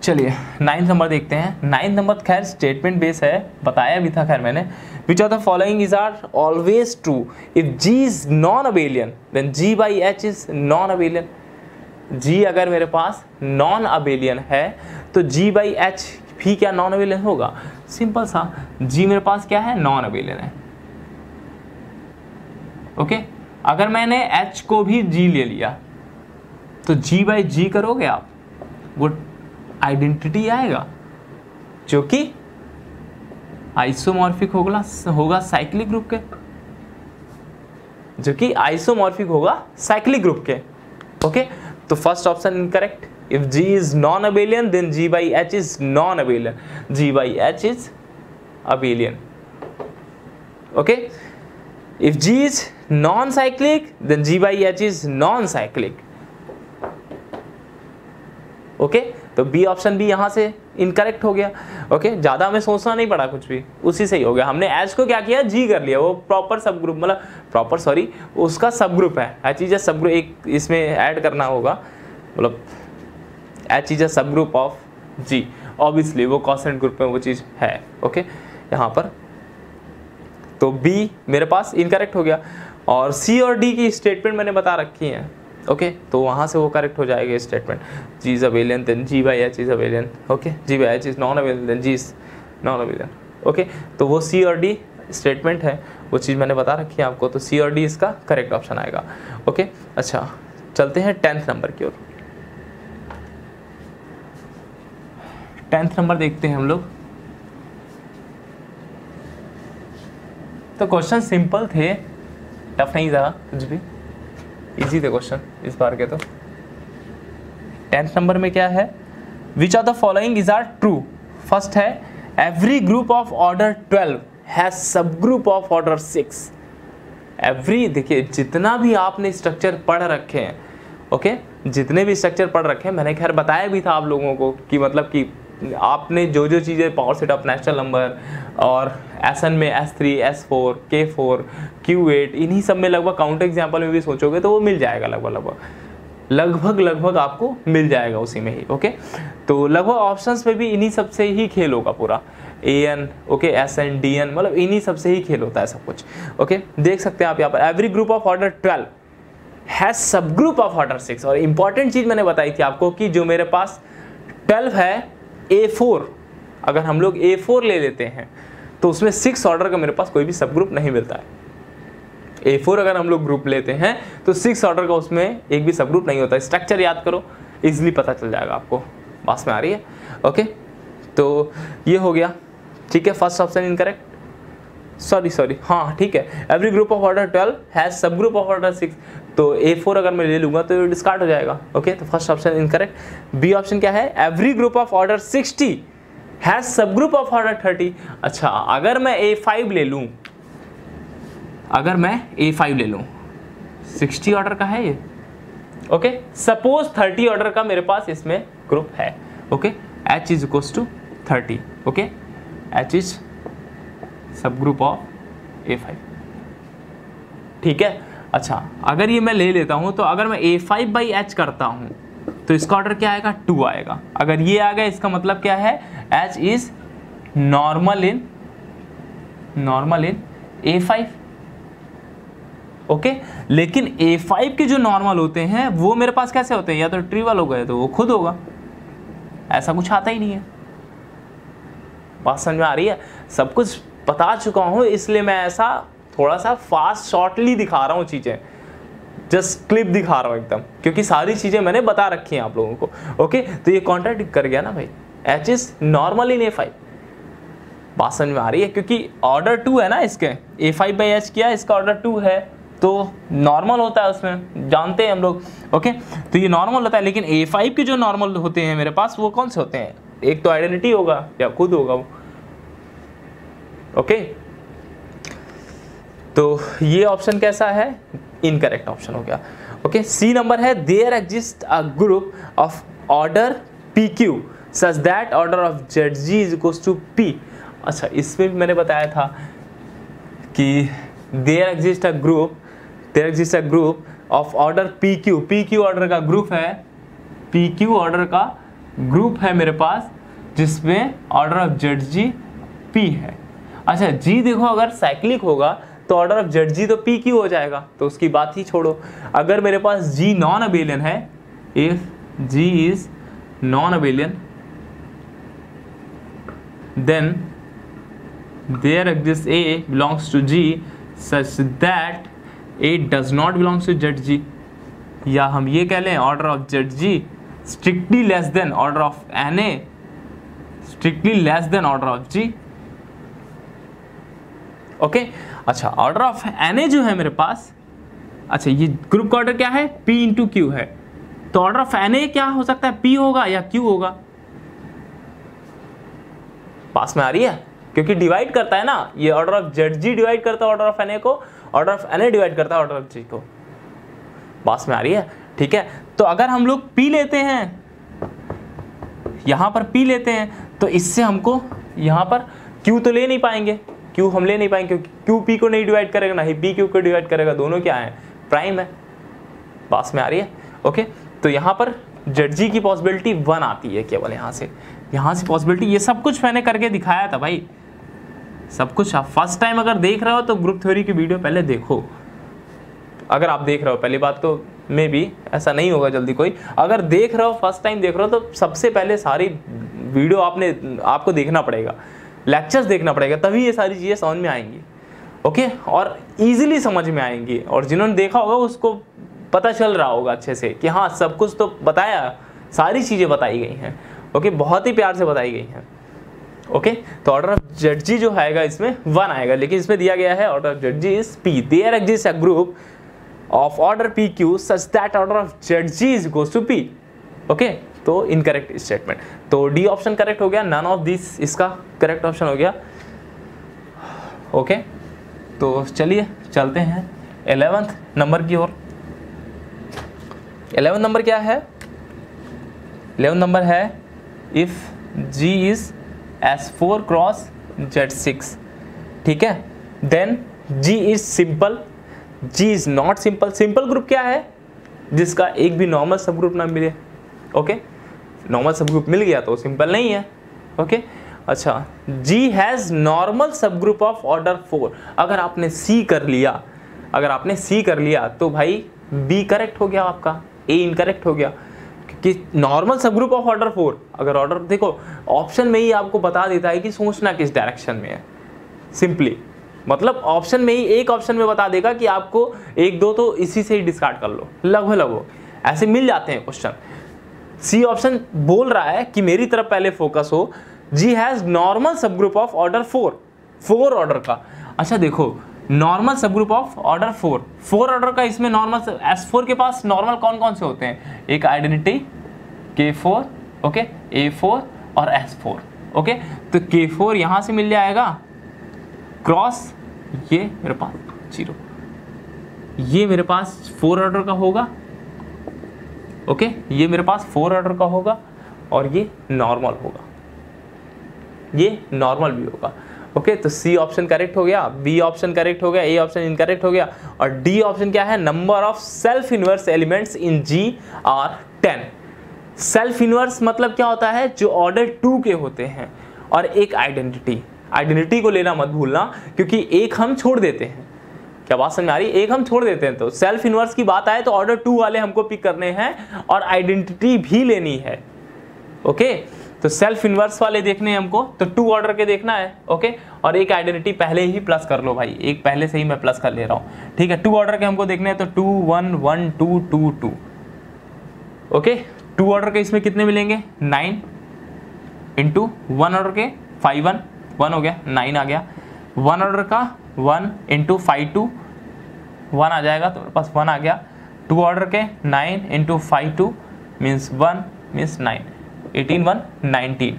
चलिए 9th नंबर देखते हैं। 9th नंबर खैर स्टेटमेंट बेस है, बताया भी था खैर मैंने। Which of the following is are always true if G is non abelian then G by H is non abelian. G अगर मेरे पास नॉन अबेलियन है तो जी बाई एच भी क्या नॉन अबेलियन होगा? सिंपल सा, जी मेरे पास क्या है? नॉन अबेलियन है। ओके, अगर मैंने एच को भी जी ले लिया तो जी बाई जी करोगे आप, वो आइडेंटिटी आएगा जो कि आइसोमॉर्फिक होगा साइक्लिक ग्रुप के, जो कि आइसोमॉर्फिक होगा साइक्लिक ग्रुप के। ओके, तो first option incorrect. If G is non-abelian then G by H is non-abelian. G by H is abelian. Okay, if G is non-cyclic then G by H is non-cyclic. Okay, तो B option भी यहाँ से incorrect हो गया। Okay, ज़्यादा हमें सोचना नहीं पड़ा, कुछ भी उसी से ही हो गया। हमने H को क्या किया? G कर लिया, वो प्रॉपर सब ग्रुप, मतलब प्रॉपर सॉरी उसका सब ग्रुप है। H इज अ सब ग्रुप, एक इसमें ऐड करना होगा, मतलब H इज अ सब ग्रुप ऑफ G, ऑब्वियसली वो कॉन्स्टेंट ग्रुप में वो चीज़ है। ओके, यहाँ पर तो B मेरे पास इनकरेक्ट हो गया और C और D की स्टेटमेंट मैंने बता रखी है। ओके, तो वहाँ से वो करेक्ट हो जाएगा statement. G is abelian then G by H is abelian. Okay, G by H is non abelian then G is non abelian. Okay, तो वो C और D स्टेटमेंट है, वो चीज़ मैंने बता रखी है आपको, तो C और D इसका करेक्ट ऑप्शन आएगा। ओके, अच्छा चलते हैं 10th नंबर की ओर। 10th नंबर देखते हैं हम लोग। तो क्वेश्चन सिंपल थे, टफ नहीं था कुछ भी, इजी थे क्वेश्चन इस बार के। तो 10th नंबर में क्या है? Which of the following is are true. First है every group of order 12 has subgroup of order 6। Every, देखिए जितना भी आपने स्ट्रक्चर पढ़ रखे हैं, ओके, जितने भी स्ट्रक्चर पढ़ रखे हैं, मैंने खैर बताया भी था आप लोगों को कि मतलब कि आपने जो जो चीज़ें power set of natural number और एसएन में S3, S4, K4, Q8, इन्हीं सब में लगभग काउंटर एग्जाम्पल में भी सोचोगे तो वो मिल जाएगा, लगभग आपको मिल जाएगा उसी में ही। ओके, तो लगभग ऑप्शंस में भी इन्हीं सब से ही खेल होगा पूरा, AN, ओके, SN, DN, मतलब इन्हीं सब से ही खेल होता है सब कुछ। ओके, देख सकते हैं आप यहाँ पर every group of order 12 has subgroup of order 6। और इंपॉर्टेंट चीज़ मैंने बताई थी आपको कि जो मेरे पास 12 है A4, अगर हम लोग A4 ले लेते हैं तो उसमें 6 ऑर्डर का मेरे पास कोई भी सब ग्रुप नहीं मिलता है। A4 अगर हम लोग ग्रुप लेते हैं तो 6 ऑर्डर का उसमें एक भी सब ग्रुप नहीं होता। स्ट्रक्चर याद करो, इजीली पता चल जाएगा आपको, पास में आ रही है। ओके, तो ये हो गया, ठीक है। फर्स्ट ऑप्शन इनकरेक्ट, सॉरी हाँ ठीक है। Every group of order 12 has subgroup of order 6, तो A4 अगर मैं ले लूँगा तो ये डिस्कार्ड हो जाएगा। ओके, तो first option incorrect. B option क्या है? Every group of order 60 has subgroup of order 30। अच्छा, अगर मैं A5 ले लूँ, 60 ऑर्डर का है ये। ओके, सपोज 30 ऑर्डर का मेरे पास इसमें ग्रुप है। Okay, H is equals to 30। Okay, H is subgroup of A5, ठीक है। अच्छा, अगर ये मैं ले लेता हूं तो अगर मैं A5 बाई H करता हूं तो इसका ऑर्डर क्या आएगा? 2 आएगा। अगर ये आ गया इसका मतलब क्या है? H is normal in A5। Okay, लेकिन A5 के जो नॉर्मल होते हैं वो मेरे पास कैसे होते हैं? या तो ट्रिवल हो गए तो वो खुद होगा, ऐसा कुछ आता ही नहीं है। बात समझ में आ रही है? सब कुछ बता चुका हूं, इसलिए मैं ऐसा थोड़ा सा फास्ट शॉर्टली दिखा रहा हूँ चीज़ें, जस्ट क्लिप दिखा रहा हूँ एकदम, क्योंकि सारी चीज़ें मैंने बता रखी हैं आप लोगों को। ओके, तो ये कॉन्ट्राडिक्ट कर गया ना भाई, H is normal in A5। बात समझ में आ रही है? क्योंकि ऑर्डर 2 है ना इसके, A5 बाई H किया, इसका ऑर्डर 2 है तो नॉर्मल होता है उसमें, जानते हैं हम लोग। ओके, तो ये नॉर्मल होता है, लेकिन A5 के जो नॉर्मल होते हैं मेरे पास वो कौन से होते हैं? एक तो आइडेंटिटी होगा या खुद होगा वो। ओके, तो ये ऑप्शन कैसा है? इनकरेक्ट ऑप्शन हो गया। ओके, सी नंबर है there exist a group of order PQ such that order of ZG is equals to P। अच्छा, इसमें भी मैंने बताया था कि there exist a group of order PQ order का ग्रुप है, PQ ऑर्डर का ग्रुप है मेरे पास, जिसमें ऑर्डर ऑफ ZG P है। अच्छा जी देखो, अगर साइक्लिक होगा तो ऑर्डर ऑफ जेड जी तो पी क्यू हो जाएगा, तो उसकी बात ही छोड़ो। अगर मेरे पास जी नॉन अबेलियन है, if G is non abelian then there exist A belongs to G such that A does not belongs to Z G, या हम ये कह लें order of Z G strictly less than order of N A, strictly less than order of G. Okay अच्छा, order of N A जो है मेरे पास, अच्छा ये ग्रुप का ऑर्डर क्या है, P इंटू क्यू है, तो ऑर्डर ऑफ एन ए क्या हो सकता है, P होगा या Q होगा। पास में आ रही है, क्योंकि डिवाइड करता है ना, ये order of Z G divide करता है ऑर्डर ऑफ एन ए को, order of N A divide करता है ऑर्डर ऑफ जी को। पास में आ रही है, ठीक है। तो अगर हम लोग P लेते हैं, यहां पर P लेते हैं, तो इससे हमको यहां पर Q तो ले नहीं पाएंगे, Q हम ले नहीं पाएंगे क्योंकि Q P को नहीं डिवाइड करेगा, ना ही P Q को डिवाइड करेगा, दोनों क्या है, प्राइम है। पास में आ रही है, ओके। तो यहाँ पर ZG की पॉसिबिलिटी 1 आती है केवल, यहाँ से पॉसिबिलिटी, ये सब कुछ मैंने करके दिखाया था भाई, सब कुछ। आप फर्स्ट टाइम अगर देख रहे हो तो ग्रुप थ्योरी की वीडियो पहले देखो, अगर आप देख रहे हो पहली बात तो मे भी ऐसा नहीं होगा जल्दी कोई, अगर देख रहे हो फर्स्ट टाइम देख रहे हो तो सबसे पहले सारी वीडियो आपको देखना पड़ेगा, लेक्चर्स देखना पड़ेगा, तभी ये सारी चीज़ें समझ में आएंगी, ओके, और इजीली समझ में आएंगी। और जिन्होंने देखा होगा उसको पता चल रहा होगा अच्छे से कि हाँ सब कुछ तो बताया, सारी चीज़ें बताई गई हैं, ओके, बहुत ही प्यार से बताई गई हैं, ओके। तो ऑर्डर ऑफ जेड जी जो आएगा इसमें 1 आएगा, लेकिन इसमें दिया गया है order of Z G is P, there exist a group of order P Q such that order of Z G is equals to P, okay. तो इनकरेक्ट स्टेटमेंट, तो डी ऑप्शन करेक्ट हो गया, नन ऑफ दिस इसका correct option हो गया, okay. तो चलिए चलते हैं 11th नंबर की ओर। 11th नंबर क्या है, 11th नंबर है if G is S4 cross Z6, ठीक है, then G is simple, G is not simple. Simple group क्या है, जिसका एक भी नॉर्मल सब ग्रुप ना मिले, ओके, नॉर्मल सब ग्रुप मिल गया तो सिंपल नहीं है, ओके। अच्छा, G has normal subgroup of order 4, अगर आपने C कर लिया, तो भाई B करेक्ट हो गया आपका, A इनकरेक्ट हो गया, क्योंकि normal subgroup of order 4, अगर ऑर्डर देखो ऑप्शन में ही आपको बता देता है कि सोचना किस डायरेक्शन में है, सिंपली मतलब ऑप्शन में ही एक ऑप्शन में बता देगा कि आपको 1-2 तो इसी से ही डिस्कार्ड कर लो, लगभग ऐसे मिल जाते हैं क्वेश्चन। सी ऑप्शन बोल रहा है कि मेरी तरफ पहले फोकस हो, जी has normal subgroup of order 4 order का। अच्छा देखो, normal subgroup of order 4 order का, इसमें नॉर्मल S4 के पास नॉर्मल कौन कौन से होते हैं, एक आइडेंटिटी K4, ओके, A4 और S4, ओके। तो K4 यहां से मिल जाएगा क्रॉस, ये मेरे पास 0, ये मेरे पास 4 ऑर्डर का होगा, ओके, ये मेरे पास 4 ऑर्डर का होगा, और ये नॉर्मल होगा, ये नॉर्मल भी होगा, ओके। तो सी ऑप्शन करेक्ट हो गया, बी ऑप्शन करेक्ट हो गया, ए ऑप्शन इनकरेक्ट हो गया, और डी ऑप्शन क्या है, number of self inverse elements in G R 10। Self inverse मतलब क्या होता है, जो ऑर्डर 2 के होते हैं, और एक आइडेंटिटी को लेना मत भूलना, क्योंकि एक हम छोड़ देते हैं, क्या बात समझ आ रही है, एक हम छोड़ देते हैं। तो सेल्फ इनवर्स की बात आए तो ऑर्डर 2 वाले हमको पिक करने हैं, और आइडेंटिटी भी लेनी है, ओके। तो सेल्फ इनवर्स वाले देखने हैं हमको, तो 2 ऑर्डर के देखना है, ओके, और एक आइडेंटिटी पहले ही प्लस कर लो भाई, एक पहले से ही मैं प्लस कर ले रहा हूँ, ठीक है। 2 ऑर्डर के हमको देखने हैं, तो 2 1 1 2 2 2, ओके। 2 ऑर्डर के इसमें कितने मिलेंगे, 9 इंटू 1 ऑर्डर के 5 1 हो गया, 9 आ गया। 1 ऑर्डर का 1 इंटू 5 2 1 आ जाएगा, तो मेरे पास 1 आ गया। 2 ऑर्डर के 9 इंटू 5 2 मीन्स 1 मीन्स 9, 18 1 19,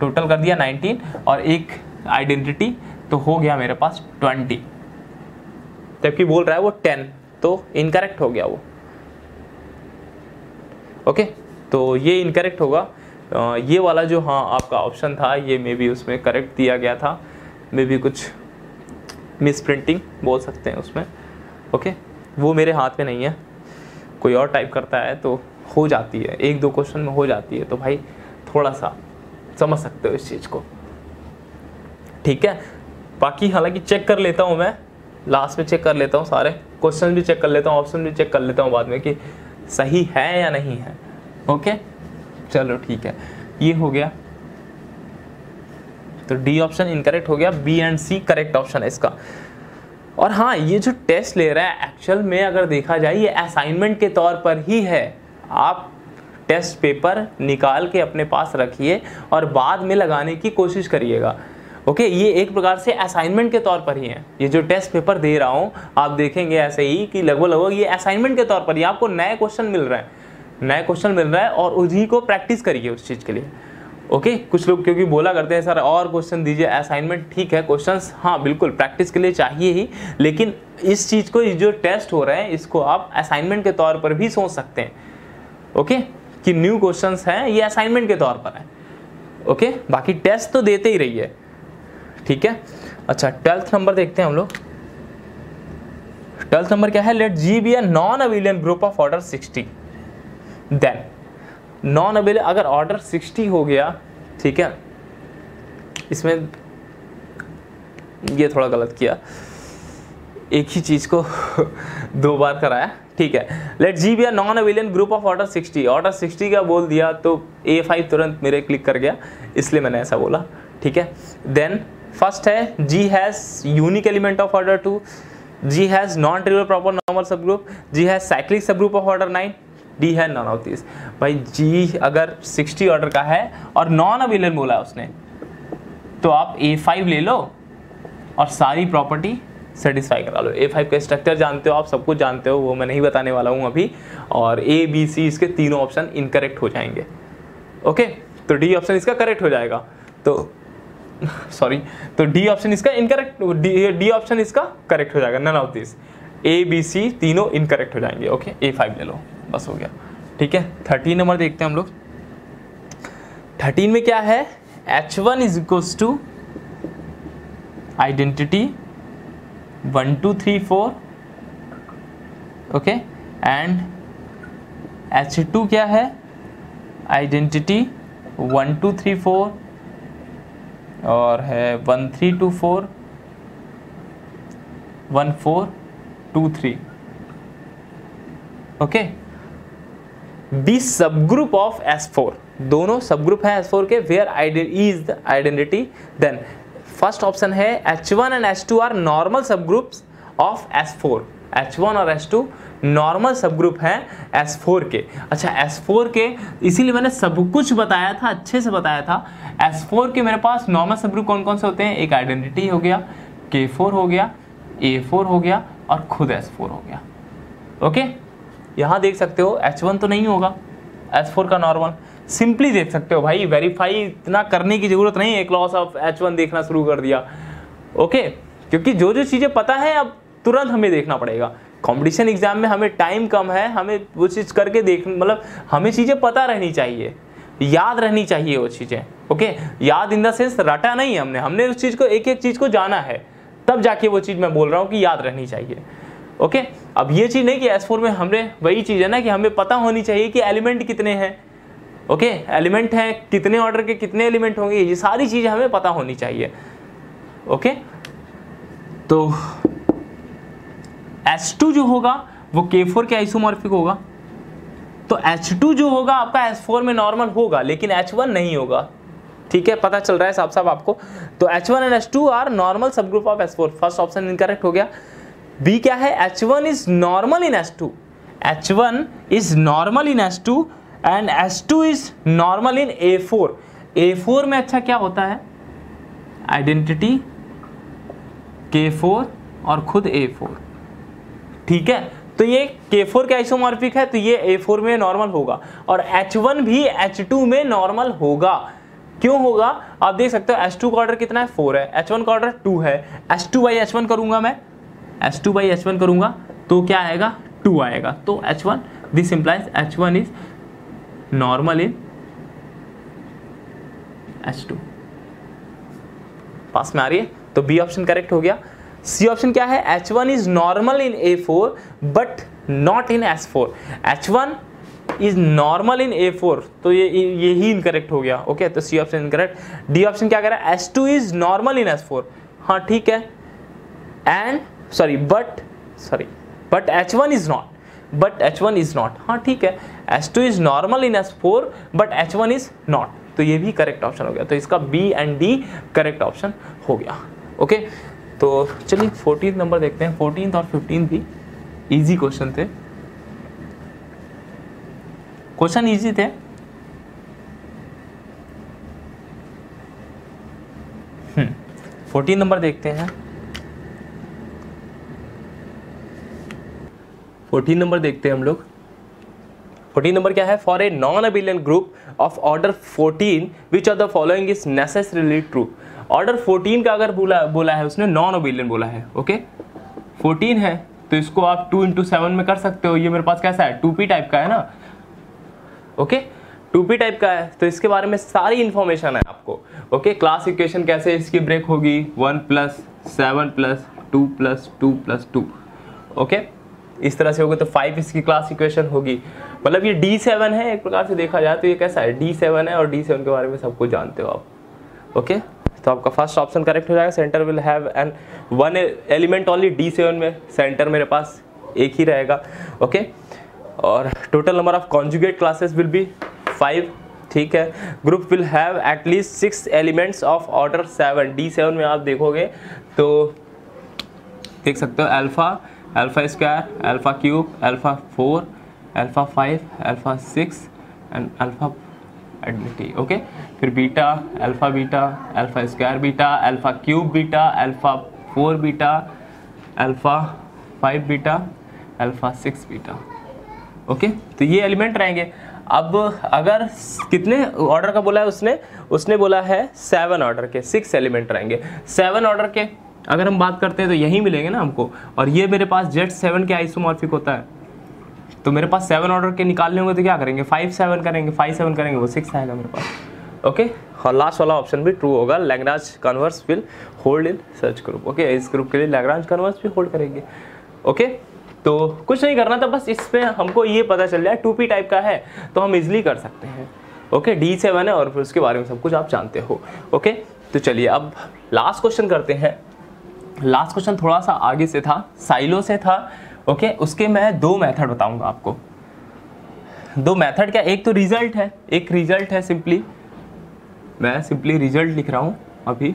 टोटल कर दिया 19, और एक आइडेंटिटी तो हो गया मेरे पास 20, जबकि बोल रहा है वो 10, तो इनकरेक्ट हो गया वो, ओके। तो ये इनकरेक्ट होगा, ये वाला जो हाँ आपका ऑप्शन था, ये मे बी उसमें करेक्ट दिया गया था, मे बी कुछ मिस प्रिंटिंग बोल सकते हैं उसमें, ओके। वो मेरे हाथ में नहीं है, कोई और टाइप करता है तो हो जाती है, 1-2 क्वेश्चन में हो जाती है, तो भाई थोड़ा सा समझ सकते हो इस चीज़ को, ठीक है। बाकी हालांकि चेक कर लेता हूँ मैं, लास्ट में चेक कर लेता हूँ, सारे क्वेश्चन भी चेक कर लेता हूँ, ऑप्शन भी चेक कर लेता हूँ बाद में कि सही है या नहीं है। ओके चलो ठीक है, ये हो गया। तो डी ऑप्शन इनकरेक्ट हो गया, B and C correct option है इसका। और हाँ, ये जो टेस्ट ले रहा है एक्चुअल में अगर देखा जाए ये असाइनमेंट के तौर पर ही है। आप टेस्ट पेपर निकाल के अपने पास रखिए और बाद में लगाने की कोशिश करिएगा। ओके, ये एक प्रकार से असाइनमेंट के तौर पर ही है। ये जो टेस्ट पेपर दे रहा हूँ आप देखेंगे ऐसे ही कि लगभग ये असाइनमेंट के तौर पर ही आपको नए क्वेश्चन मिल रहे हैं, और उन्हीं को प्रैक्टिस करिए उस चीज़ के लिए। ओके, कुछ लोग क्योंकि बोला करते हैं सर और क्वेश्चन दीजिए, असाइनमेंट ठीक है, क्वेश्चंस हाँ बिल्कुल प्रैक्टिस के लिए चाहिए ही, लेकिन इस चीज़ को जो टेस्ट हो रहे हैं इसको आप असाइनमेंट के तौर पर भी सोच सकते हैं। ओके, कि न्यू क्वेश्चंस हैं ये असाइनमेंट के तौर पर है। ओके, बाकी टेस्ट तो देते ही रहिए, ठीक है। अच्छा 12th नंबर देखते हैं हम लोग। 12th नंबर क्या है, let G be a non abelian group of order 60, then non abelian अगर ऑर्डर 60 हो गया, ठीक है, इसमें ये थोड़ा गलत किया, एक ही चीज को दो बार कराया, ठीक है। Let G be a non abelian group of order 60, order 60 का बोल दिया तो A5 तुरंत मेरे क्लिक कर गया, इसलिए मैंने ऐसा बोला, ठीक है। देन फर्स्ट है G has unique element of order 2, G has non trivial proper normal सब ग्रुप, G हैज साइक्लिक सब ग्रुप ऑफ ऑर्डर 9, D है नॉन ऑफ दिस। भाई G अगर 60 ऑर्डर का है और नॉन अबेलियन बोला उसने, तो आप A5 ले लो और सारी प्रॉपर्टी सेटिस्फाई करा लो। A5 का स्ट्रक्चर जानते हो आप, सब कुछ जानते हो, वो मैं नहीं बताने वाला हूँ अभी। और A B C इसके तीनों ऑप्शन इनकरेक्ट हो जाएंगे। ओके, तो D ऑप्शन इसका करेक्ट हो जाएगा। तो सॉरी, तो D ऑप्शन इसका इनकरेक्ट, D ऑप्शन इसका करेक्ट हो जाएगा, none of this. A B C तीनों इनकरेक्ट हो जाएंगे। ओके, A5 ले लो, बस हो गया, ठीक है। 13 नंबर देखते हैं हम लोग। 13 में क्या है, H1 is equals to identity 1 2 3 4, okay, and H2 क्या है, आइडेंटिटी 1 2 3 4 और है 1 3 2 4 1 4 2 3, okay. Be subgroup of S4, दोनों सब ग्रुप है S4 के, where is the identity, then first option है H1 and H2 are normal subgroups of S4, H1 और H2 normal सब ग्रुप हैं S4 के। अच्छा S4 के, इसीलिए मैंने सब कुछ बताया था, अच्छे से बताया था। S4 के मेरे पास नॉर्मल सब ग्रुप कौन कौन से होते हैं, एक आइडेंटिटी हो गया, K4 हो गया, A4 हो गया और खुद S4 हो गया। ओके, यहाँ देख सकते हो H1 तो नहीं होगा, S4 का नॉर्मल सिंपली देख सकते हो भाई, वेरीफाई इतना करने की जरूरत नहीं है, क्लॉज ऑफ H1 देखना शुरू कर दिया। ओके, क्योंकि जो जो चीज़ें पता है अब तुरंत हमें देखना पड़ेगा। कंपटीशन एग्जाम में हमें टाइम कम है, हमें वो चीज़ करके देख, मतलब हमें चीज़ें पता रहनी चाहिए, याद रहनी चाहिए वो चीज़ें। ओके, याद इन द सेंस रटा नहीं है हमने उस चीज़ को, एक एक चीज़ को जाना है, तब जाके वो चीज़ मैं बोल रहा हूँ कि याद रहनी चाहिए। ओके, अब ये चीज़ नहीं कि S4 में हमने वही चीज़ है ना कि हमें पता होनी चाहिए कि एलिमेंट कितने हैं। ओके, एलिमेंट हैं कितने, ऑर्डर के कितने एलिमेंट होंगे, ये सारी चीज़ें हमें पता होनी चाहिए। ओके, तो H2 जो होगा वो K4 के आइसोमॉर्फिक होगा, तो H2 जो होगा आपका S4 में नॉर्मल होगा, लेकिन H1 नहीं होगा। ठीक है, पता चल रहा है साफ साफ आपको। तो H1 and H2 are normal subgroup of S4, first option incorrect हो गया। बी क्या है, H1 is normal in S2, H1 is normal in S2 and H2 is normal in A4। A4 में अच्छा क्या होता है, आइडेंटिटी K4 और खुद A4, ठीक है। तो ये K4 के आइसोमॉर्फिक है, तो ये A4 में नॉर्मल होगा, और H1 भी H2 में नॉर्मल होगा। क्यों होगा, आप देख सकते हो H2 का ऑर्डर कितना है, 4 है, H1 का ऑर्डर 2 है, H2 बाई H1 करूंगा मैं, H2 बाई H1 करूंगा तो क्या आएगा, 2 आएगा। तो H1, this implies H1 is normal in H2। पास में आ रही है, तो बी ऑप्शन करेक्ट हो गया। सी ऑप्शन क्या है, H1 is normal in A4 but not in S4, H1 is normal in A4, तो ये ही इनकरेक्ट हो गया। ओके, तो C option incorrect. D option क्या कह रहा है, H2 is normal in S4, हाँ ठीक है, and but H1 is not, हाँ ठीक है, H2 is normal in S4 but H1 is not, तो ये भी करेक्ट ऑप्शन हो गया। तो इसका B and D correct option हो गया। ओके, तो चलिए 14 नंबर देखते हैं। 14 और 15 भी इजी क्वेश्चन थे, क्वेश्चन इजी थे। 14 नंबर देखते हैं। 14 नंबर देखते हैं हम लोग। 14 नंबर क्या है? For a non abelian group of order 14 which of the following is necessarily true. Order 14 का अगर बोला है उसने, नॉन अबिलियन बोला है। ओके, 14 है तो इसको आप 2 into 7 में कर सकते हो। ये मेरे पास कैसा है? 2p टाइप का है ना। ओके, 2p टाइप का है तो इसके बारे में सारी इंफॉर्मेशन है आपको। ओके, क्लास इक्वेशन कैसे इसकी ब्रेक होगी, 1 + 7 + 2 + 2 + 2। ओके, इस तरह से होगा तो 5 इसकी क्लास इक्वेशन होगी। मतलब ये D7 है एक प्रकार से देखा जाए तो, ये कैसा है? D7 है और D7 के बारे में सब कुछ जानते हो आप। ओके, तो आपका फर्स्ट ऑप्शन करेक्ट हो जाएगा। Centre will have an 1 element only. D7 में सेंटर मेरे पास एक ही रहेगा। ओके, और total number of conjugate classes will be 5। ठीक है, group will have at least 6 elements of order 7। D7 में आप देखोगे तो देख सकते हो alpha square, alpha cube, alpha 4, alpha 5, alpha 6 and alpha एडमिटी। ओके, फिर beta, alpha square beta, alpha cube beta, alpha 4 beta, alpha 5 beta, alpha 6 beta. Okay, तो ये एलिमेंट रहेंगे। अब अगर कितने ऑर्डर का बोला है उसने बोला है 7 ऑर्डर के 6 एलिमेंट रहेंगे। 7 ऑर्डर के अगर हम बात करते हैं तो यही मिलेंगे ना हमको, और ये मेरे पास Z7 के आइसोमॉर्फिक होता है, तो मेरे पास 7 ऑर्डर के निकालने होंगे तो क्या करेंगे? 5 7 करेंगे, वो 6 आएगा मेरे पास। ओके, और लास्ट वाला ऑप्शन भी ट्रू होगा। Lagrange converse will hold in such group. Okay, इस ग्रुप के लिए लैग्रांज कन्वर्स भी होल्ड करेंगे। ओके, तो कुछ नहीं करना था, बस इसमें हमको ये पता चल जाए 2p टाइप का है तो हम इजिली कर सकते हैं। ओके, D7 है और फिर उसके बारे में सब कुछ आप जानते हो। ओके, तो चलिए अब लास्ट क्वेश्चन करते हैं। लास्ट क्वेश्चन थोड़ा सा आगे से था, साइलो से था। ओके, उसके मैं 2 मेथड बताऊंगा आपको। 2 मेथड क्या, एक तो रिजल्ट है, एक रिजल्ट है सिंपली, मैं सिंपली रिजल्ट लिख रहा हूं अभी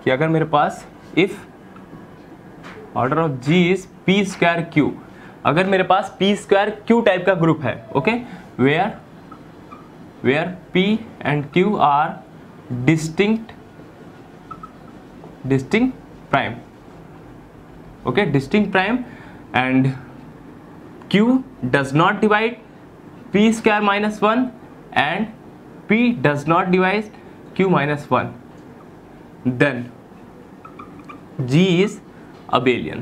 कि अगर मेरे पास if order of G is p² Q, अगर मेरे पास p² Q टाइप का ग्रुप है। Okay, where P and Q are distinct prime. Okay, distinct prime and Q does not divide p² - 1 and P does not divide Q - 1, then G is abelian।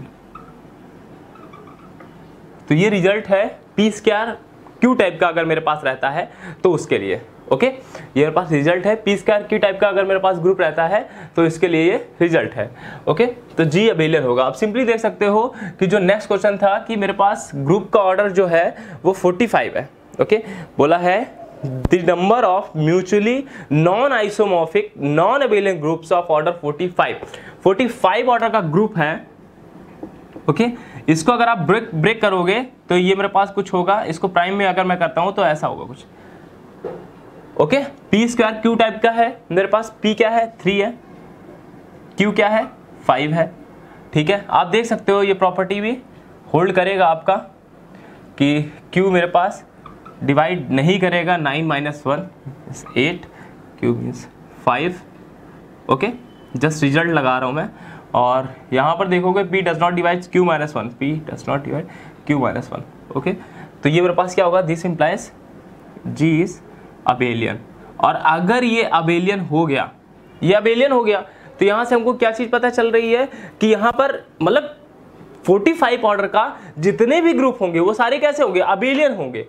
तो ये result है p² Q type का अगर मेरे पास रहता है तो उसके लिए। ओके, ये मेरे पास रिजल्ट है। p² Q टाइप का अगर मेरे पास ग्रुप रहता है तो इसके लिए ये रिजल्ट है। ओके, तो G अबेलियन होगा। आप सिंपली देख सकते हो कि जो नेक्स्ट क्वेश्चन था कि मेरे पास ग्रुप का ऑर्डर जो है वो 45 है। ओके, बोला है the number of mutually non isomorphic non abelian groups of order 45 order का ग्रुप है। ओके, इसको अगर आप ब्रेक करोगे तो ये मेरे पास कुछ होगा। इसको प्राइम में अगर मैं करता हूं तो ऐसा होगा कुछ। ओके, p² Q टाइप का है मेरे पास। P क्या है? 3 है। Q क्या है? 5 है। ठीक है, आप देख सकते हो ये प्रॉपर्टी भी होल्ड करेगा आपका कि Q मेरे पास डिवाइड नहीं करेगा 9 - 1 8, Q means 5। Okay, just result लगा रहा हूं मैं। और यहाँ पर देखोगे P does not divide Q - 1, P does not divide Q - 1। Okay, तो ये मेरे पास क्या होगा? This implies G is abelian. और अगर ये अबेलियन हो गया, ये अबेलियन हो गया तो यहाँ से हमको क्या चीज़ पता चल रही है कि यहाँ पर मतलब 45 ऑर्डर का जितने भी ग्रुप होंगे वो सारे कैसे होंगे? अबेलियन होंगे।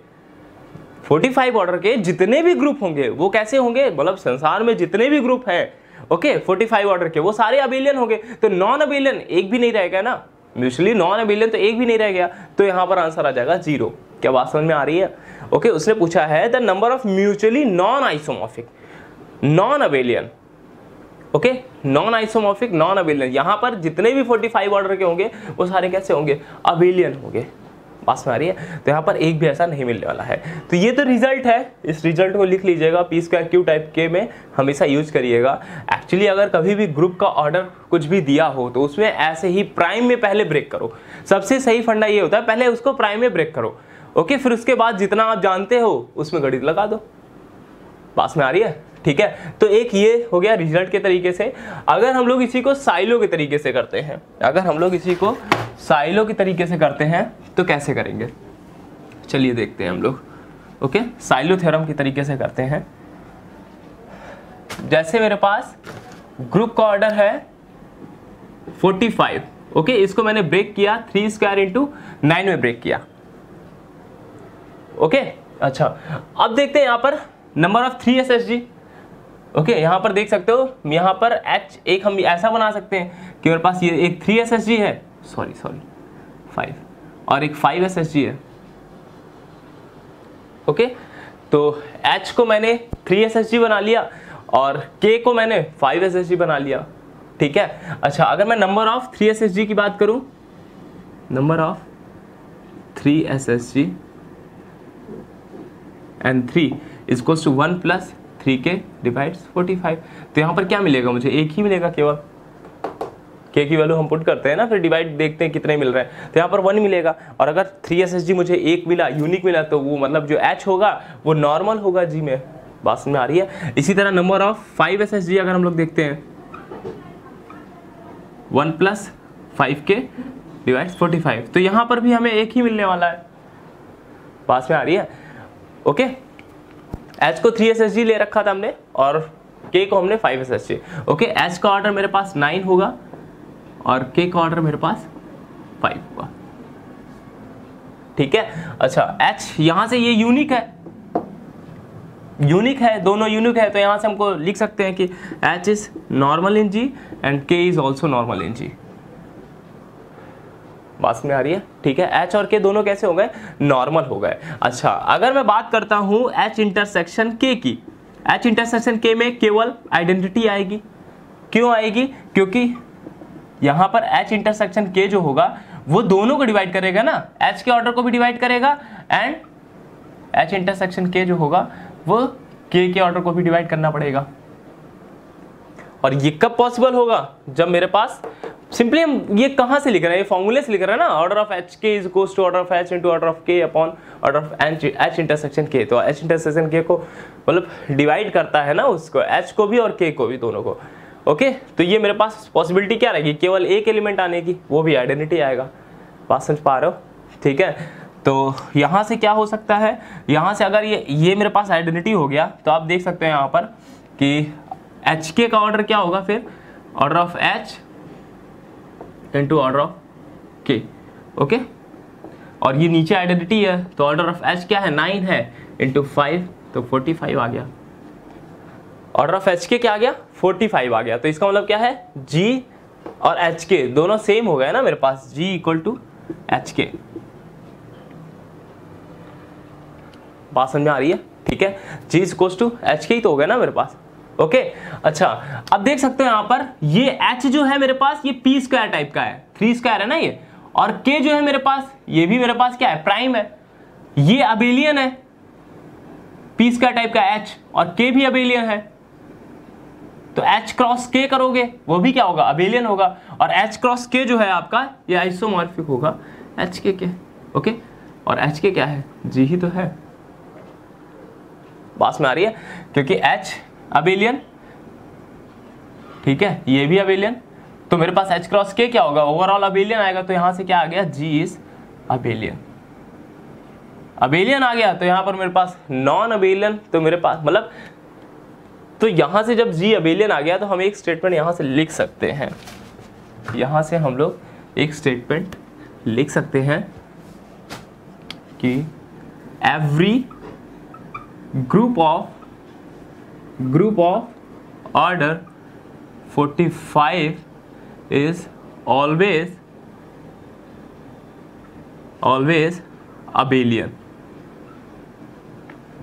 45 ऑर्डर के जितने भी ग्रुप होंगे वो कैसे होंगे? मतलब संसार में जितने भी ग्रुप हैं, ओके, 45 ऑर्डर के, वो सारे अबेलियन होंगे। तो नॉन अबेलियन एक भी नहीं रहेगा ना, म्यूचुअली नॉन अबेलियन तो एक भी नहीं रह गया। तो यहाँ पर आंसर आ जाएगा 0। क्या बात समझ में आ रही है? ओके, उसने पूछा है the number of mutually non isomorphic non abelian okay, non isomorphic, non abelian. यहाँ पर जितने भी 45 ऑर्डर के होंगे वो सारे कैसे होंगे, अबेलियन होंगे। बात में आ रही है। तो यहाँ पर एक भी ऐसा नहीं मिलने वाला है। तो ये तो रिजल्ट है, इस रिजल्ट को लिख लीजिएगा, पी स्क्वायर क्यू टाइप के में हमेशा यूज करिएगा। एक्चुअली अगर कभी भी ग्रुप का ऑर्डर कुछ भी दिया हो तो उसमें ऐसे ही प्राइम में पहले ब्रेक करो। सबसे सही फंडा ये होता है, पहले उसको प्राइम में ब्रेक करो, ओके, फिर उसके बाद जितना आप जानते हो उसमें गणित लगा दो। पास में आ रही है, ठीक है। तो एक ये हो गया रिजल्ट के तरीके से। अगर हम लोग इसी को साइलो के तरीके से करते हैं, अगर हम लोग इसी को साइलो के तरीके से करते हैं तो कैसे करेंगे, चलिए देखते हैं हम लोग। ओके, साइलो थ्योरम के तरीके से करते हैं। जैसे मेरे पास ग्रुप का ऑर्डर है 45, ओके, इसको मैंने ब्रेक किया 3 स्क्वायर इंटू 9 में ब्रेक किया, ओके। अच्छा, अब देखते हैं यहाँ पर नंबर ऑफ 3 SSG। ओके, यहाँ पर देख सकते हो, यहाँ पर H एक हम ऐसा बना सकते हैं कि मेरे पास ये एक 3 SSG है, सॉरी 5, और एक 5 SSG है, ओके। तो H को मैंने 3 SSG बना लिया और K को मैंने 5 SSG बना लिया, ठीक है। अच्छा, अगर मैं नंबर ऑफ 3 SSG की बात करूं, number of 3 SSG and 3 is equals to 1 plus 3K divides 45। तो यहाँ पर क्या मिलेगा मुझे, एक ही मिलेगा केवल। K की वैल्यू हम पुट करते हैं ना, फिर डिवाइड देखते हैं कितने मिल रहे हैं। तो यहाँ पर 1 मिलेगा, और अगर 3 SSG मुझे एक मिला, यूनिक मिला, तो वो मतलब जो H होगा वो नॉर्मल होगा G में। बात समझ में आ रही है। इसी तरह नंबर ऑफ 5 SSG अगर हम लोग देखते हैं, 1 प्लस 5K डिवाइड्स 45, तो यहाँ पर भी हमें एक ही मिलने वाला है। बात में आ रही है, ओके। H को 3 SSG ले रखा था हमने और K को हमने 5 SSG, ओके। H का ऑर्डर मेरे पास 9 होगा और K का ऑर्डर मेरे पास 5 होगा, ठीक है। अच्छा, H यहाँ से ये यूनिक है, यूनिक है, दोनों यूनिक है, तो यहाँ से हमको लिख सकते हैं कि H is normal in G and K is also normal in G। बात में आ रही है, ठीक है। H और K दोनों कैसे हो गए, नॉर्मल हो गए। अच्छा, अगर मैं बात करता हूं H इंटरसेक्शन K की, H इंटरसेक्शन K में केवल आइडेंटिटी आएगी। क्यों आएगी, क्योंकि यहां पर H इंटरसेक्शन K जो होगा वो दोनों को डिवाइड करेगा ना, H के ऑर्डर को भी डिवाइड करेगा एंड H इंटरसेक्शन K जो होगा वो K के ऑर्डर को भी डिवाइड करना पड़ेगा। और ये कब पॉसिबल होगा, जब मेरे पास सिंपली हम ये कहाँ से लिख रहे हैं, ये फॉर्मूले से लिख रहे हैं ना, order of H K is equals to order of H into order of K upon order of H intersection K. तो एच इंटरसेक्शन के को मतलब डिवाइड करता है ना उसको, एच को भी और के को भी, दोनों को, ओके। तो ये मेरे पास पॉसिबिलिटी क्या रहेगी, केवल एक एलिमेंट आने की, वो भी आइडेंटिटी आएगा। बात समझ पा रहे हो, ठीक है। तो यहाँ से क्या हो सकता है, यहाँ से अगर ये मेरे पास आइडेंटिटी हो गया तो आप देख सकते हैं यहाँ पर कि एच के का ऑर्डर क्या होगा, फिर order of H into order of के, ओके। और ये नीचे आइडेंटिटी है, तो ऑर्डर ऑफ एच क्या है, 9 है, इंटू 5, तो 45 आ गया। ऑर्डर ऑफ एच के क्या आ गया, 45 आ गया। तो इसका मतलब क्या है, जी और एच के दोनों सेम हो गए ना मेरे पास, जी इक्वल टू एच के। बात समझ में आ रही है, ठीक है। जी इक्वल टू एच के ही तो हो गया ना मेरे पास, ओके। अच्छा, अब देख सकते हो यहाँ पर ये H जो है मेरे पास ये P स्क्वायर टाइप का है, 3 स्क्वायर है ना ये, और K जो है मेरे पास, ये भी मेरे पास क्या है, प्राइम है, ये अबेलियन है, P स्क्वायर टाइप का H, और K भी अबेलियन है। तो H क्रॉस K करोगे वो भी क्या होगा, अबेलियन होगा, और H क्रॉस K जो है आपका ये आइसोमॉर्फिक होगा HK के, ओके। और HK क्या है, G ही तो है। बात में आ रही है, क्योंकि H अबेलियन, ठीक है, ये भी अबेलियन, तो मेरे पास H क्रॉस K क्या होगा, ओवरऑल अबेलियन आएगा। तो यहां से क्या आ गया, G इज अबेलियन, अबेलियन आ गया। तो यहां पर मेरे पास नॉन अबेलियन, तो मेरे पास मतलब, तो यहां से जब G अबेलियन आ गया तो हम एक स्टेटमेंट यहां से लिख सकते हैं, यहां से हम लोग एक स्टेटमेंट लिख सकते हैं कि every group of order 45 is always abelian,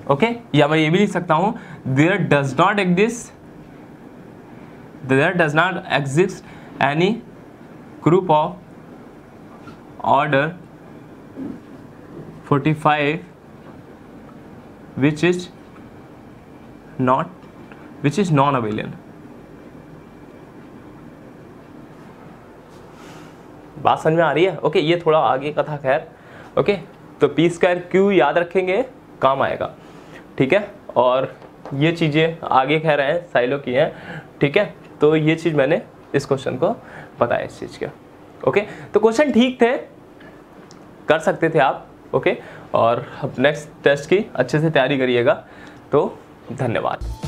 okay. या मैं ये भी लिख सकता हूं, there does not exist there does not exist any group of order 45 which is non-abelian। बात समझ में आ रही है? ओके, ये थोड़ा आगे का था खैर। ओके, तो पी स्क्वायर क्यू याद रखेंगे, काम आएगा, ठीक है। और ये चीज़ें आगे कह रहे हैं साइलो की हैं, ठीक है। तो ये चीज़ मैंने इस क्वेश्चन को बताया इस चीज़ का। ओके, तो क्वेश्चन ठीक थे, कर सकते थे आप। ओके, और अब नेक्स्ट टेस्ट की अच्छे से तैयारी करिएगा। तो धन्यवाद।